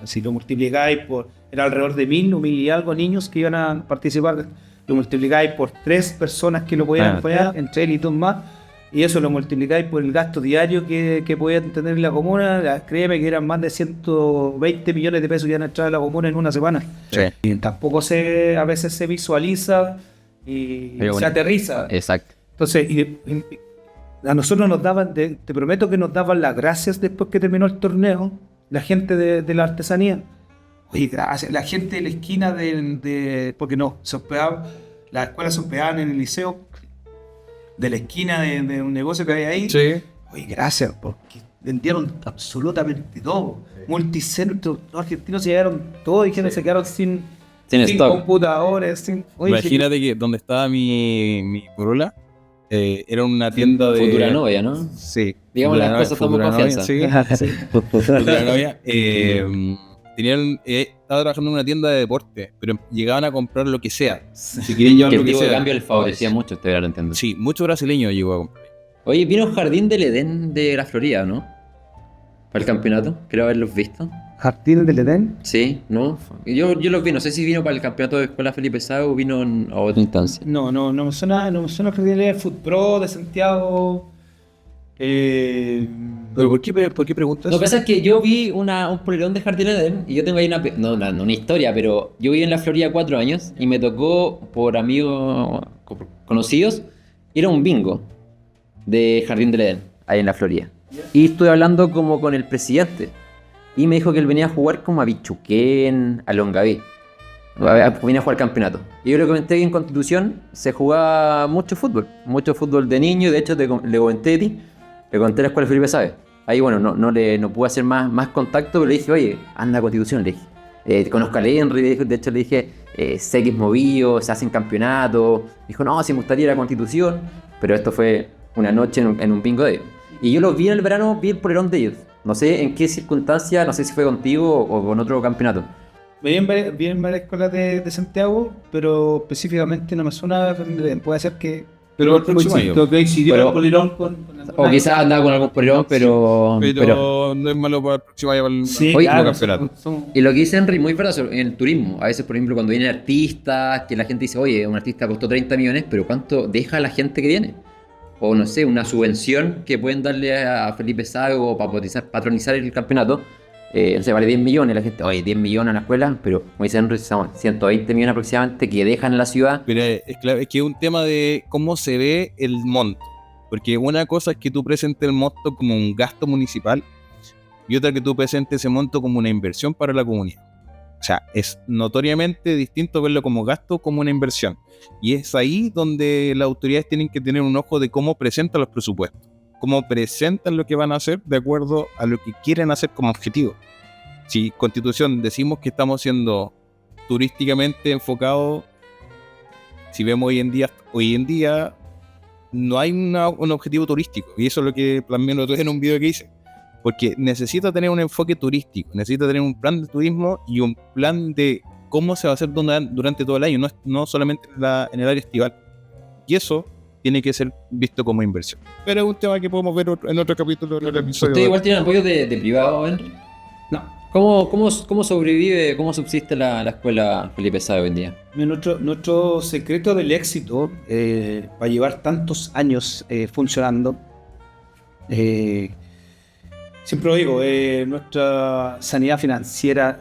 si lo multiplicáis era alrededor de 1000 y algo niños que iban a participar, lo multiplicáis por 3 personas que lo podían apoyar, entre él y dos más, y eso lo multiplicáis por el gasto diario que podían tener la comuna. Créeme que eran más de 120 millones de pesos que iban a entrar a la comuna en una semana. Sí. Y tampoco a veces se visualiza y se aterriza. Exacto. Entonces, a nosotros nos daban, te prometo que nos daban las gracias después que terminó el torneo, la gente de la artesanía. Oye, gracias. La gente de la esquina porque no, se hospedaban, las escuelas se hospedaban en el liceo, de la esquina de un negocio que había ahí. Sí. Oye, gracias, porque vendieron absolutamente todo. Multicentros, los argentinos se llevaron todo y se quedaron sin stock. Computadores. Imagínate que donde estaba mi polola, era una tienda de... Futura novia, ¿no? Sí. Digamos las cosas con confianza. Sí. Futura novia. Estaba trabajando en una tienda de deporte, pero llegaban a comprar lo que sea. Si querían llevar Que lo el que tipo de sea. cambio les favorecía mucho, este verano, entiendo. Sí, muchos brasileños llegó a comprar. Oye, vino Jardín del Edén de la Florida, ¿no? Para el campeonato, creo haberlos visto. ¿Jardín del Edén? Sí, ¿no? Yo los vi, no sé si vino para el campeonato de Escuela Felipe Sago o vino a otra instancia. No me suena Jardín del Edén, Food Pro de Santiago. ¿Pero por qué preguntas? Lo que pasa es que yo vi un polerón de Jardín del Edén y yo tengo ahí una historia, pero yo viví en la Florida 4 años y me tocó por amigos conocidos ir a un bingo de Jardín del Edén, ahí en la Florida. Y estuve hablando como con el presidente y me dijo que él venía a jugar como a Bichuquén, a Longaví. Venía a jugar campeonato. Y yo le comenté que en Constitución se jugaba mucho fútbol de niño. De hecho, le comenté a ti, le conté a la escuela Felipe Sabe. Ahí, bueno, no pude hacer más contacto, pero le dije, oye, anda a Constitución, le dije. Conozco a Henry, de hecho le dije, sé que es movido, se hacen campeonatos. Dijo, no, si me gustaría ir a Constitución, pero esto fue una noche en un bingo de ellos. Y yo los vi en el verano, vi el polerón de ellos. No sé en qué circunstancia, no sé si fue contigo o con otro campeonato. Vi en varias escuelas de Santiago, pero específicamente no me suena. Puede ser que. Pero el próximo año. Creo que coincidió Pero- el polerón con O quizás andaba con algún polerón, pero No es malo para el próximo año para el Sí, Oye, claro, campeonato. Y lo que dice Henry, muy verdad, en el turismo. A veces, por ejemplo, cuando vienen artistas, que la gente dice, oye, un artista costó 30 millones, pero ¿cuánto deja a la gente que viene? O no sé, una subvención que pueden darle a Felipe Sago para patronizar el campeonato. No sé, vale 10 millones. La gente, oye, 10 millones a la escuela, pero como dice Henry, son 120 millones aproximadamente que dejan en la ciudad. Pero es claro, es que es un tema de cómo se ve el monto. Porque una cosa es que tú presentes el monto como un gasto municipal y otra que tú presentes ese monto como una inversión para la comunidad. O sea, es notoriamente distinto verlo como gasto como una inversión. Y es ahí donde las autoridades tienen que tener un ojo de cómo presentan los presupuestos, cómo presentan lo que van a hacer de acuerdo a lo que quieren hacer como objetivo. Si Constitución decimos que estamos siendo turísticamente enfocados, si vemos hoy en día no hay un objetivo turístico, y eso es lo que también lo tuve en un video que hice, porque necesita tener un enfoque turístico, necesita tener un plan de turismo y un plan de cómo se va a hacer durante todo el año, no solamente en el área estival, y eso tiene que ser visto como inversión. Pero es un tema que podemos ver en otro capítulo, en otro episodio. ¿Usted igual tiene apoyo de privado, Henry? No. ¿Cómo sobrevive, cómo subsiste la escuela Felipe Sabe hoy en día? Nuestro secreto del éxito para llevar tantos años funcionando, siempre lo digo, nuestra sanidad financiera,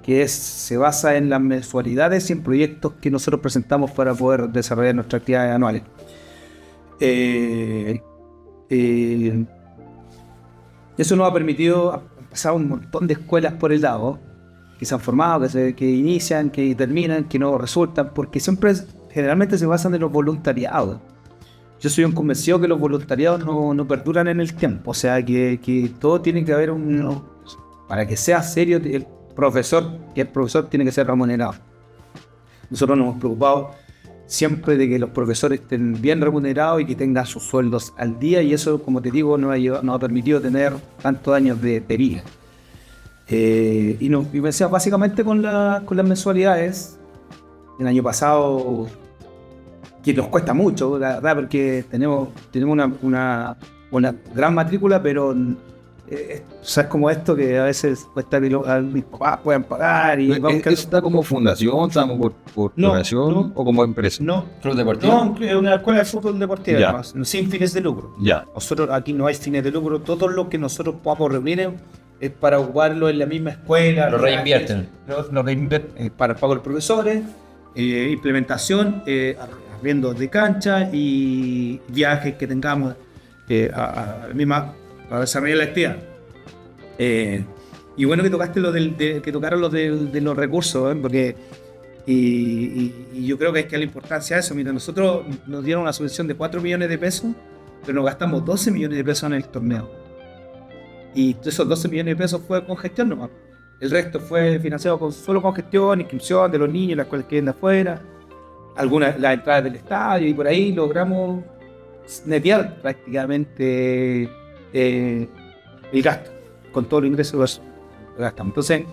que se basa en las mensualidades y en proyectos que nosotros presentamos para poder desarrollar nuestras actividades anuales. Eso nos ha permitido pasar un montón de escuelas por el lado, que se han formado, que inician, que terminan, que no resultan, porque generalmente se basan en los voluntariados. Yo soy un convencido que los voluntariados no perduran en el tiempo, o sea que todo tiene que haber para que sea serio, el profesor tiene que ser remunerado. Nosotros nos hemos preocupado siempre de que los profesores estén bien remunerados y que tengan sus sueldos al día, y eso, como te digo, nos ha permitido tener tantos años de vida. Y pensé básicamente con las mensualidades. El año pasado, que nos cuesta mucho, la verdad, porque tenemos una gran matrícula, pero sabes como esto que a veces cuesta que mis papás puedan pagar y ¿Está como fundación, estamos por donación o como empresa? No, ¿Club deportivo? no, es una escuela de fútbol deportiva, Ya. además, sin fines de lucro. Ya. Nosotros aquí no hay fines de lucro, todo lo que nosotros podamos reunir es para ocuparlo en la misma escuela. Lo reinvierten. Lo reinvierten para el pago de los profesores, implementación, arriendos de cancha y viajes que tengamos para desarrollar la actividad. Y bueno que tocaste que tocaron de los recursos, porque y yo creo que hay que darle importancia a eso. Mira, nosotros nos dieron una subvención de 4 millones de pesos, pero nos gastamos 12 millones de pesos en el torneo. Y esos 12 millones de pesos fue con gestión nomás. El resto fue financiado solo con gestión, inscripción de los niños, las escuelas que vienen de afuera, las entradas del estadio, y por ahí logramos netear prácticamente el gasto, con todo el ingreso lo gastamos. Entonces,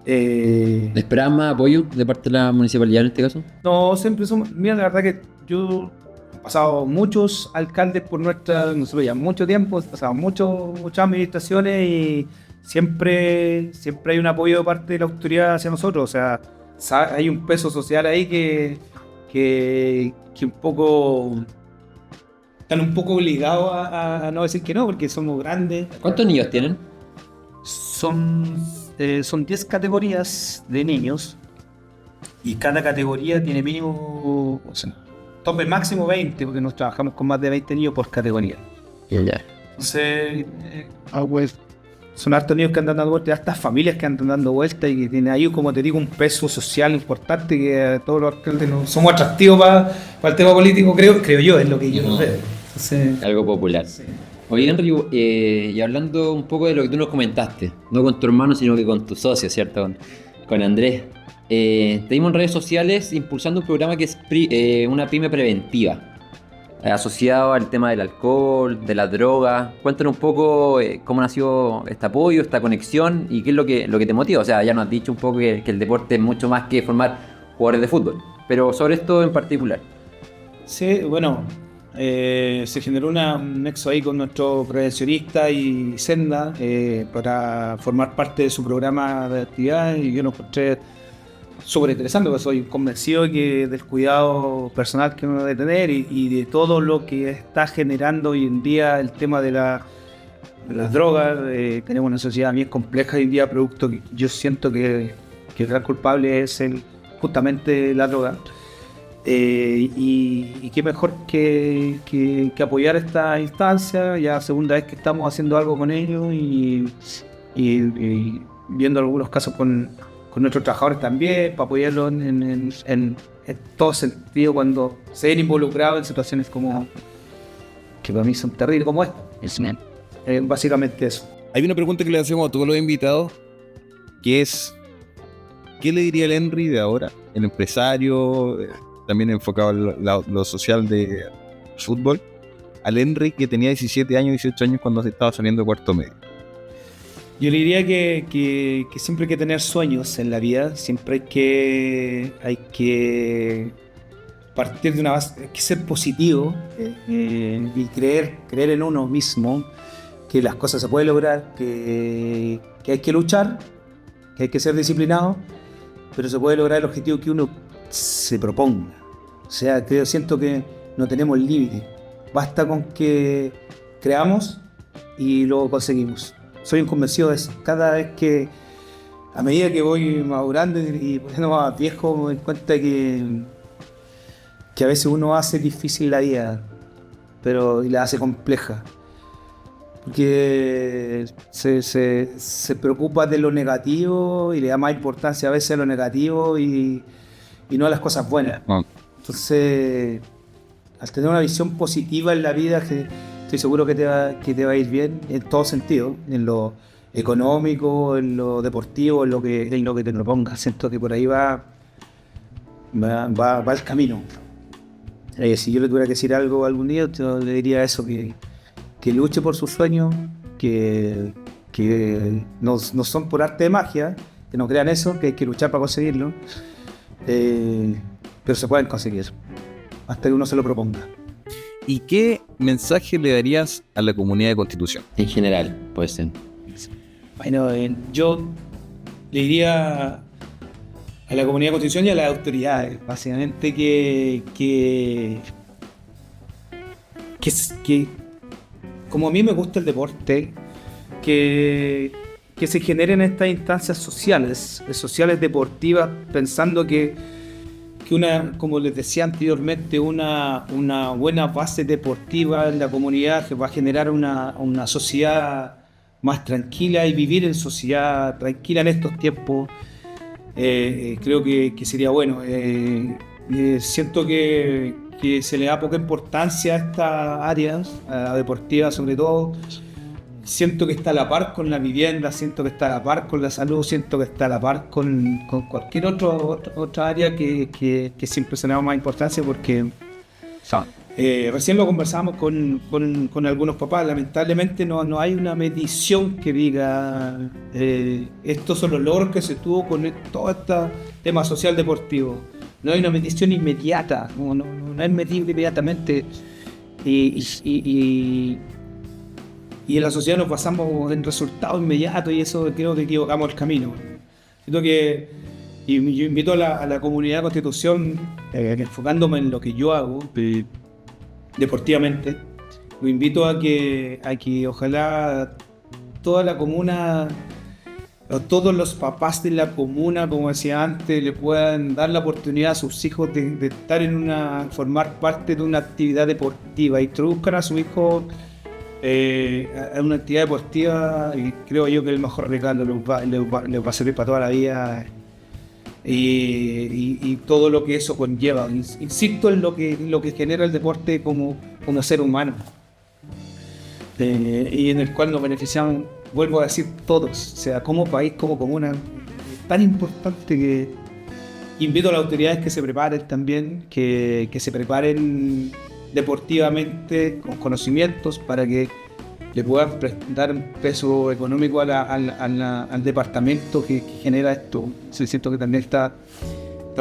¿Esperaban más apoyo de parte de la municipalidad en este caso? no, siempre somos. Mira, la verdad que yo he pasado muchos alcaldes por nosotros ya mucho tiempo, he pasado muchas administraciones y siempre hay un apoyo de parte de la autoridad hacia nosotros. O sea, hay un peso social ahí que un poco están un poco obligados a no decir que no, porque somos grandes. ¿Cuántos niños tienen? Son 10 categorías de niños y cada categoría tiene mínimo, tope máximo 20, porque nos trabajamos con más de 20 niños por categoría. Ya. Entonces, pues, son hartos niños que andan dando vueltas, hartas familias que andan dando vueltas y que tienen ahí, como te digo, un peso social importante que todos los alcaldes no somos atractivos para el tema político, creo yo, es lo que yo veo. Entonces, Algo popular. sí. Oye, Henry, y hablando un poco de lo que tú nos comentaste, no con tu hermano, sino que con tu socio, ¿cierto? Con Andrés. Te vimos en redes sociales impulsando un programa que es una pyme preventiva, asociado al tema del alcohol, de la droga. Cuéntanos un poco cómo nació este apoyo, esta conexión y qué es lo que te motiva. O sea, ya nos has dicho un poco que el deporte es mucho más que formar jugadores de fútbol, pero sobre esto en particular. Sí, bueno, se generó un nexo ahí con nuestro prevencionista y Senda para formar parte de su programa de actividades, y yo lo encontré súper interesante, porque soy convencido del cuidado personal que uno debe tener y de todo lo que está generando hoy en día el tema de las drogas. Tenemos una sociedad bien compleja hoy en día, producto que yo siento que el gran culpable es justamente la droga. Y qué mejor que apoyar esta instancia. Ya segunda vez que estamos haciendo algo con ellos y viendo algunos casos con nuestros trabajadores también, para apoyarlos en todo sentido cuando se ven involucrados en situaciones como que para mí son terribles, como esta. Básicamente eso. Hay una pregunta que le hacemos a todos los invitados, que es, ¿qué le diría el Henry de ahora? El empresario, también enfocado en lo social de fútbol, al Henry que tenía 17 años, 18 años cuando se estaba saliendo de cuarto medio. Yo le diría que siempre hay que tener sueños en la vida, siempre hay que partir de una base, hay que ser positivo y creer en uno mismo, que las cosas se pueden lograr, que hay que luchar, que hay que ser disciplinado, pero se puede lograr el objetivo que uno se proponga. O sea, siento que no tenemos límite, basta con que creamos y lo conseguimos. Soy un convencido de eso. Cada vez que, a medida que voy madurando y poniendo más viejo, me doy cuenta que a veces uno hace difícil la vida, y la hace compleja. Porque se preocupa de lo negativo y le da más importancia a veces a lo negativo y no a las cosas buenas. Entonces, al tener una visión positiva en la vida, estoy seguro que te va a ir bien en todo sentido, en lo económico, en lo deportivo, en lo que te propongas. Siento que por ahí va el camino. Si yo le tuviera que decir algo algún día, yo le diría eso, que luche por sus sueños, que no son por arte de magia, que no crean eso, que hay que luchar para conseguirlo, pero se pueden conseguir, hasta que uno se lo proponga. ¿Y qué mensaje le darías a la comunidad de Constitución? En general, puede ser. Bueno, yo le diría a la comunidad de Constitución y a las autoridades, básicamente, que como a mí me gusta el deporte, que se generen estas instancias sociales deportivas, pensando que como les decía anteriormente, una buena base deportiva en la comunidad que va a generar una sociedad más tranquila y vivir en sociedad tranquila en estos tiempos. Creo que sería bueno. Siento que se le da poca importancia a estas áreas, a la deportiva sobre todo. Siento que está a la par con la vivienda, siento que está a la par con la salud, siento que está a la par con cualquier otra área que siempre se le da más importancia, porque recién lo conversamos con algunos papás. Lamentablemente no hay una medición que diga estos son los logros que se tuvo con todo este tema social deportivo. No hay una medición inmediata, no es medible inmediatamente, y en la sociedad nos basamos en resultados inmediatos, y eso creo que equivocamos el camino. Siento que, y yo invito a la comunidad de Constitución, enfocándome en lo que yo hago deportivamente, lo invito a que ojalá toda la comuna, o todos los papás de la comuna, como decía antes, le puedan dar la oportunidad a sus hijos de estar formar parte de una actividad deportiva, introduzcan a su hijo Es una actividad deportiva y creo yo que el mejor regalo les va a servir para toda la vida y todo lo que eso conlleva. Insisto en lo que genera el deporte como ser humano y en el cual nos beneficiamos, vuelvo a decir, todos, o sea, como país, como comuna. Es tan importante que invito a las autoridades que se preparen también, que se preparen deportivamente con conocimientos para que le puedan dar un peso económico al departamento que genera esto. Siento que también está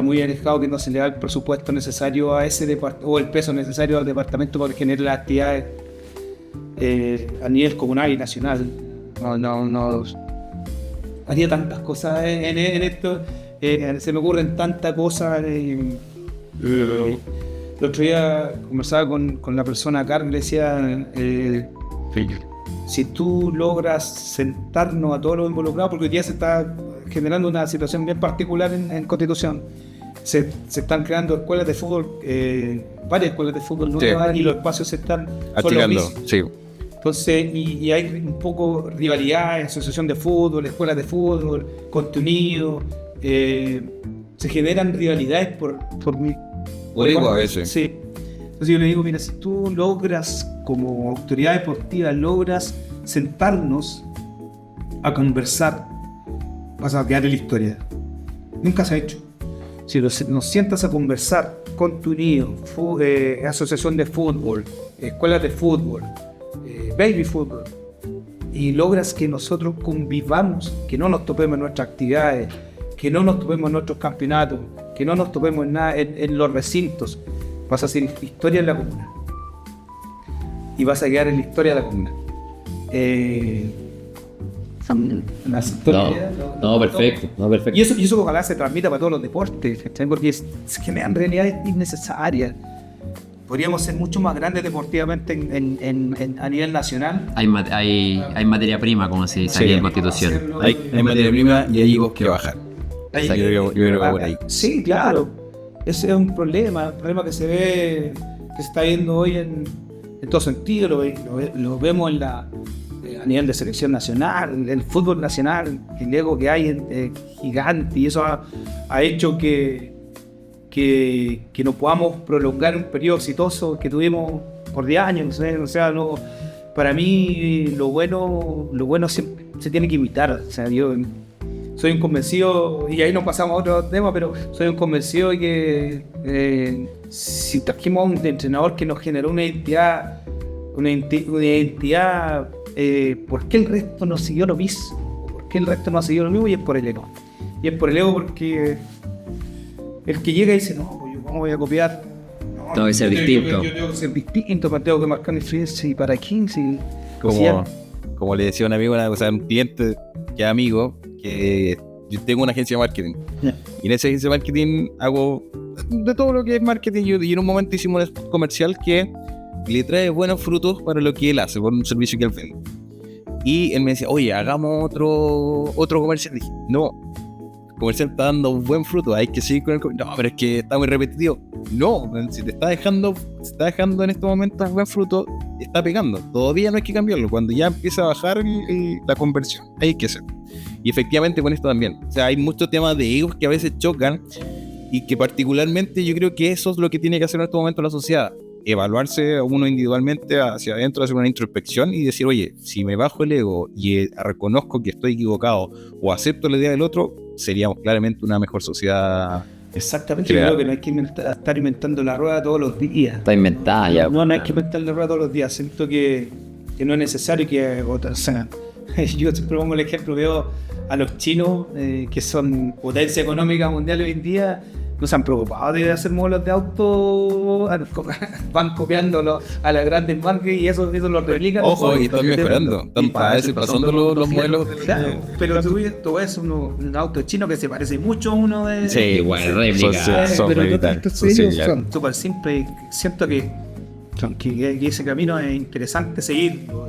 muy alejado, que no se le da el presupuesto necesario a ese departamento o el peso necesario al departamento para generar las actividades a nivel comunal y nacional. No haría tantas cosas en esto. Se me ocurren tantas cosas. El otro día conversaba con la persona acá, le decía, si tú logras sentarnos a todos los involucrados, porque hoy día se está generando una situación bien particular en Constitución, se están creando escuelas de fútbol, varias escuelas de fútbol nuevas, y los espacios se están achicando, sí. Entonces, y hay un poco rivalidad, asociación de fútbol, escuelas de fútbol, contenido, se generan rivalidades por ego a veces. Sí. Entonces yo le digo, mira, si tú logras, como autoridad deportiva, logras sentarnos a conversar, vas a quedar en la historia. Nunca se ha hecho. Si nos sientas a conversar con tu niño, asociación de fútbol, escuelas de fútbol, baby fútbol, y logras que nosotros convivamos, que no nos topemos en nuestras actividades, que no nos topemos en nuestros campeonatos, que no nos topemos en nada en los recintos, vas a hacer historia en la comuna y vas a quedar en la historia de la comuna. Perfecto. Y eso ojalá se transmita para todos los deportes, porque se generan realidades innecesarias. Podríamos ser mucho más grandes deportivamente a nivel nacional. Hay materia prima, como se dice aquí en Constitución. Hay materia prima y hay higos que bajar. Yo creo que va por ahí. Sí, claro. Ese es un problema que se ve, que se está viendo hoy en todo sentido. Lo vemos a nivel de selección nacional, el fútbol nacional, el ego que hay gigante, y eso ha hecho que no podamos prolongar un periodo exitoso que tuvimos por 10 años. O sea, para mí lo bueno siempre se tiene que imitar. O sea, yo soy un convencido, y ahí nos pasamos a otro tema, pero soy un convencido de que si trajimos a un entrenador que nos generó una identidad, ¿por qué el resto no siguió lo mismo? ¿Por qué el resto no ha seguido lo mismo? Y es por el ego. Y es por el ego porque el que llega y dice, no, pues yo cómo voy a copiar. No, tengo que ser distinto. Yo tengo que ser distinto, pero tengo que marcar influencia. ¿Y para quién? Como le decía un amigo, un cliente que es amigo, que yo tengo una agencia de marketing. Yeah. Y en esa agencia de marketing hago de todo lo que es marketing. Y en un momento hicimos un comercial que le trae buenos frutos para lo que él hace, por un servicio que él vende. Y él me decía, oye, hagamos otro comercial. Y dije, no, el comercial está dando buen fruto, hay que seguir con el comercial. No, pero es que está muy repetitivo. No, si te está dejando en estos momentos buen fruto, está pegando. Todavía no hay que cambiarlo. Cuando ya empieza a bajar la conversión, hay que hacerlo. Y efectivamente con esto también. O sea, hay muchos temas de egos que a veces chocan y que particularmente yo creo que eso es lo que tiene que hacer en este momento la sociedad. Evaluarse uno individualmente hacia adentro, hacer una introspección y decir, oye, si me bajo el ego y reconozco que estoy equivocado o acepto la idea del otro, seríamos claramente una mejor sociedad. Exactamente, yo creo que no hay que estar inventando la rueda todos los días. Está inventada ya. No hay que inventar la rueda todos los días. Siento que no es necesario que... O sea, yo siempre pongo el ejemplo, veo a los chinos que son potencia económica mundial hoy en día, no se han preocupado de hacer modelos de auto, van copiándolo a las grandes marcas y eso lo replican. Ojo, y están mejorando, están pasando los modelos. Claro, pero tú ves un auto chino que se parece mucho a uno de... Sí, igual, réplica. Pero ellos son súper simples. Siento que ese camino es interesante seguirlo.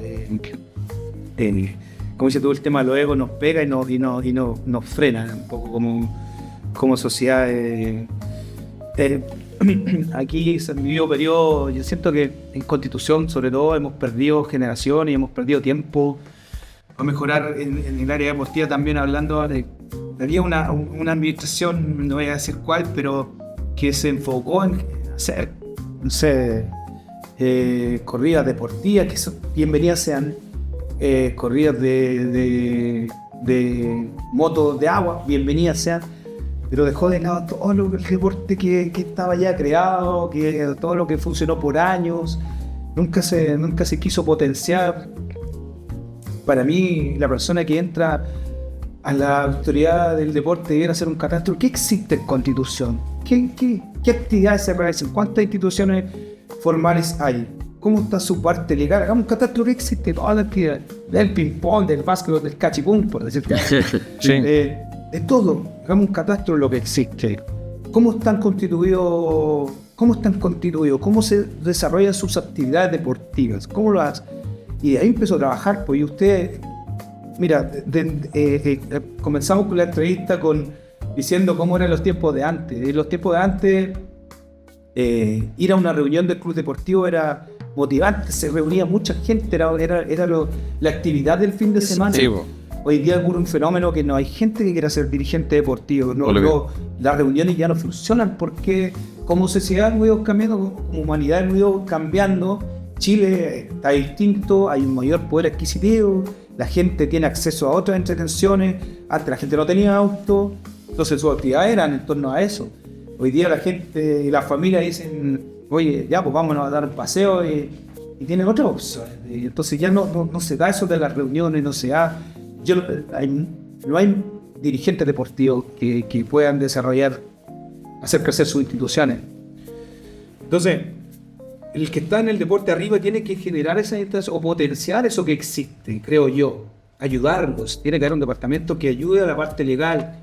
Como dice tú, el tema de los egos nos pega y nos frena un poco como sociedad. aquí se han vivido periodos, yo siento que en Constitución sobre todo hemos perdido generaciones y hemos perdido tiempo a mejorar en el área deportiva también hablando de... Había una administración, no voy a decir cuál, pero que se enfocó en hacer, no sé, corridas deportivas, que son, bienvenidas sean, corridas de motos de agua, bienvenidas sean, pero dejó de lado todo el deporte que estaba ya creado, que todo lo que funcionó por años, nunca se quiso potenciar. Para mí, la persona que entra a la autoridad del deporte debiera hacer un catastro. ¿Qué existe en Constitución? ¿Qué actividades se realizan? ¿Cuántas instituciones formales hay? ¿Cómo está su parte legal? Hagamos un catastro que existe toda la actividad. Del ping-pong, del básquetbol, del cachipún, por decir Sí. de todo. Hagamos un catastro de lo que existe. ¿Cómo están constituidos? ¿Cómo se desarrollan sus actividades deportivas? ¿Cómo lo hacen? Y de ahí empezó a trabajar, pues, y usted... Mira, comenzamos con la entrevista diciendo cómo eran los tiempos de antes. En los tiempos de antes, ir a una reunión del club deportivo era motivante, se reunía mucha gente, era la actividad del fin de semana. Sí, Hoy día ocurre un fenómeno que no hay gente que quiera ser dirigente deportivo. Las reuniones ya no funcionan porque como sociedad hemos ido cambiando, como humanidad hemos ido cambiando. Chile está distinto, hay un mayor poder adquisitivo, la gente tiene acceso a otras entretenciones, antes la gente no tenía auto, entonces sus actividades eran en torno a eso. Hoy día la gente y las familias dicen, oye, ya pues vámonos a dar un paseo y tienen otras opciones. Y entonces ya no se da eso de las reuniones, no se da. No hay dirigentes deportivos que puedan desarrollar, hacer crecer sus instituciones. Entonces, el que está en el deporte arriba tiene que generar esas instancias o potenciar eso que existe, creo yo. Ayudarlos. Tiene que haber un departamento que ayude a la parte legal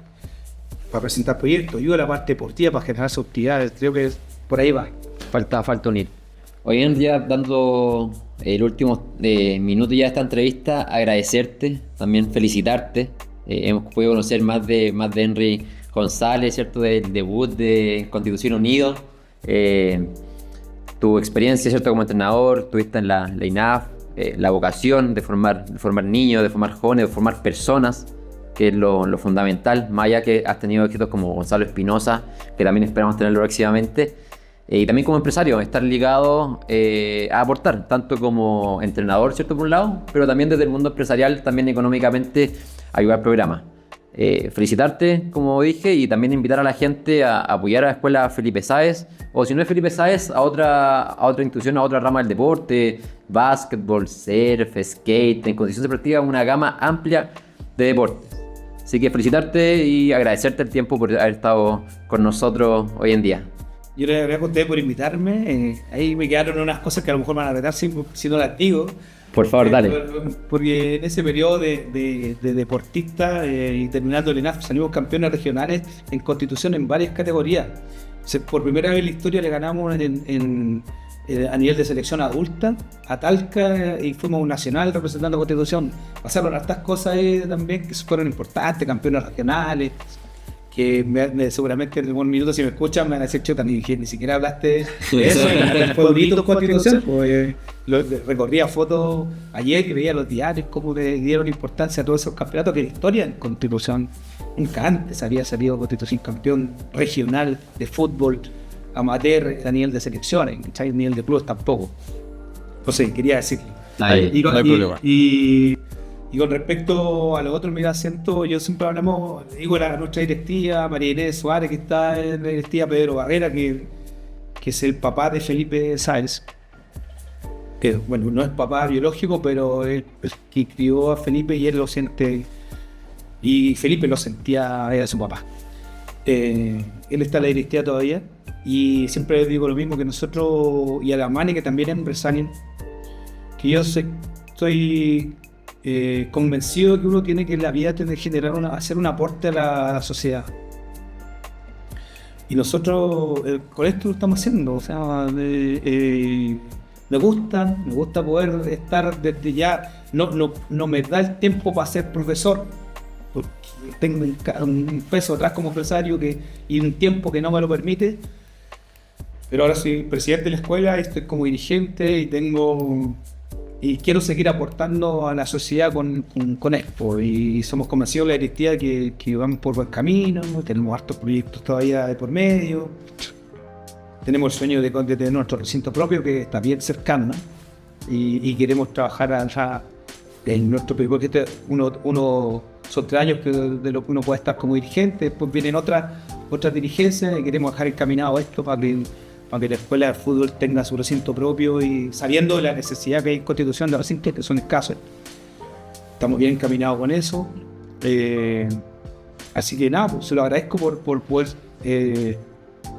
para presentar proyectos, ayude a la parte deportiva para generar sus actividades. Creo que por ahí va. Falta unir. Hoy en día, dando el último minuto ya de esta entrevista, agradecerte, también felicitarte. Hemos podido conocer más de Henry González, ¿cierto? Del debut de Constitución Unido. Tu experiencia, ¿cierto? Como entrenador, tuviste en la INAF, la vocación de formar niños, de formar jóvenes, de formar personas, que es lo fundamental, más allá que has tenido éxitos como Gonzalo Espinosa, que también esperamos tenerlo próximamente, y también como empresario, estar ligado a aportar, tanto como entrenador, ¿cierto? Por un lado, pero también desde el mundo empresarial, también económicamente, ayudar al programa. Felicitarte, como dije, y también invitar a la gente a apoyar a la escuela Felipe Sáez, o si no es Felipe Sáez, a otra institución, a otra rama del deporte, básquetbol, surf, skate, en condiciones deportivas, una gama amplia de deportes. Así que felicitarte y agradecerte el tiempo por haber estado con nosotros hoy en día. Yo les agradezco a ustedes por invitarme. Ahí me quedaron unas cosas que a lo mejor van a retar si no las digo. Por favor, dale. Porque en ese periodo de deportista y terminando el ENAF salimos campeones regionales en Constitución en varias categorías. Por primera vez en la historia le ganamos a nivel de selección adulta a Talca y fuimos un nacional representando a Constitución. Pasaron estas cosas también que fueron importantes, campeones regionales. Que seguramente en algún minuto, si me escuchan, me van a decir, chuta, ni siquiera hablaste de eso. Fue bonito Constitución. Recorría fotos ayer que veía los diarios, cómo le dieron importancia a todos esos campeonatos, que la historia en Constitución. Nunca antes había salido Constitución campeón regional de fútbol amateur a nivel de selecciones, a nivel de clubes tampoco. Entonces, quería decirlo. No hay problema. Y con respecto a los otros, mira, yo siempre hablamos, digo, nuestra directiva, María Inés Suárez, que está en la directiva, Pedro Barrera, que es el papá de Felipe Sáez, que, bueno, no es papá biológico, pero es que crió a Felipe y él lo siente, y Felipe lo sentía, era su papá. Él está en la directiva todavía, y siempre digo lo mismo que nosotros, y a la Mani, que también es empresario, que yo soy convencido que uno tiene que en la vida tener que generar hacer un aporte a la sociedad, y nosotros con esto lo estamos haciendo. O sea, me gusta poder estar desde ya, no me da el tiempo para ser profesor porque tengo un peso atrás como empresario y un tiempo que no me lo permite, Pero ahora soy presidente de la escuela, estoy como dirigente y quiero seguir aportando a la sociedad con Expo. Y somos convencidos de la directiva que vamos por buen camino, tenemos hartos proyectos todavía de por medio. Tenemos el sueño de tener nuestro recinto propio, que está bien cercano, ¿no? Y queremos trabajar allá en nuestro proyecto. Son 3 años de lo que uno puede estar como dirigente, después vienen otras dirigencias y queremos dejar encaminado esto para que la escuela de fútbol tenga su recinto propio y sabiendo de la necesidad que hay en Constitución de recintos que son escasos. Estamos bien encaminados con eso. Así que nada, pues, se lo agradezco por poder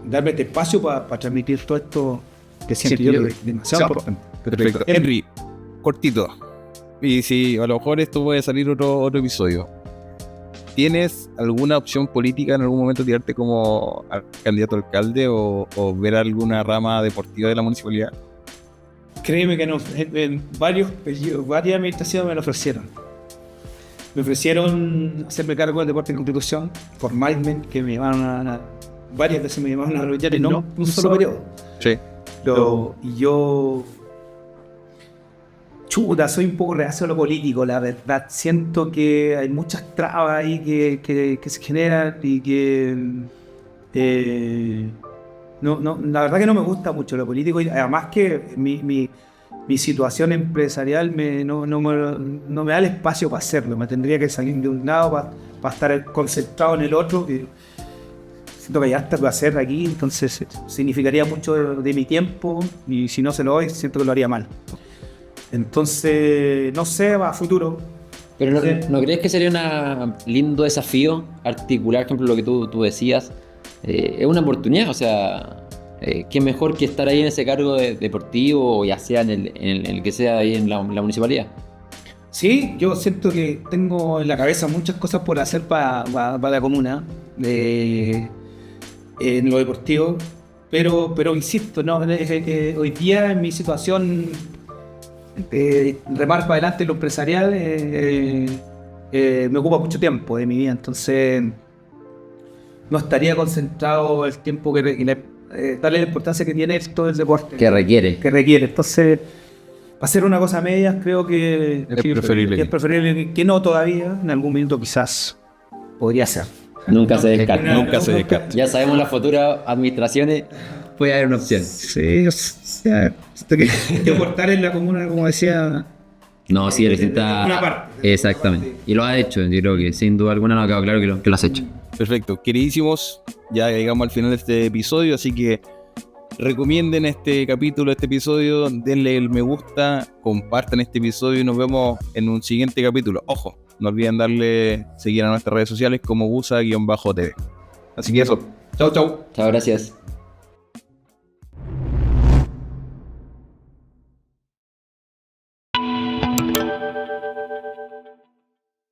darme este espacio para transmitir todo esto que siento yo que es demasiado importante. Perfecto. Henry, cortito. Y si a lo mejor esto puede salir otro episodio. ¿Tienes alguna opción política en algún momento tirarte como candidato a alcalde o ver alguna rama deportiva de la municipalidad? Créeme que no, en varias administraciones me lo ofrecieron. Me ofrecieron hacerme cargo del deporte en Constitución, formalmente, que me llamaron varias veces me llamaron a reuniones, no un solo periodo. Sí. Y yo... soy un poco reacio a lo político, la verdad. Siento que hay muchas trabas ahí que se generan y que... la verdad que no me gusta mucho lo político y además que mi situación empresarial no me da el espacio para hacerlo. Me tendría que salir de un lado para estar concentrado en el otro. Y siento que hay hasta que hacer aquí, entonces significaría mucho de mi tiempo y si no se lo doy, siento que lo haría mal. Entonces, no sé, va a futuro. Pero ¿no crees que sería un lindo desafío articular, por ejemplo, lo que tú decías? Es una oportunidad, o sea, qué mejor que estar ahí en ese cargo deportivo, ya sea en el que sea ahí en la municipalidad. Sí, yo siento que tengo en la cabeza muchas cosas por hacer para la comuna, en lo deportivo, pero insisto, no, hoy día en mi situación... remar para adelante lo empresarial me ocupa mucho tiempo de mi vida, entonces no estaría concentrado el tiempo darle la importancia que tiene todo el deporte Que requiere. Entonces, para hacer una cosa media creo que es preferible que no todavía, en algún minuto quizás podría ser. Nunca se descarta. Ya sabemos las futuras administraciones, puede haber una opción. Sí, o sea, que aportar en la comuna, como decía. No, sí, representa una parte. Exactamente. Y lo ha hecho, yo creo que sin duda alguna no ha quedado claro que lo has hecho. Perfecto. Queridísimos, ya llegamos al final de este episodio, así que recomienden este capítulo, este episodio, denle el me gusta, compartan este episodio y nos vemos en un siguiente capítulo. Ojo, no olviden darle seguir a nuestras redes sociales como busa_tv. Así que eso. Chau. Chao, gracias.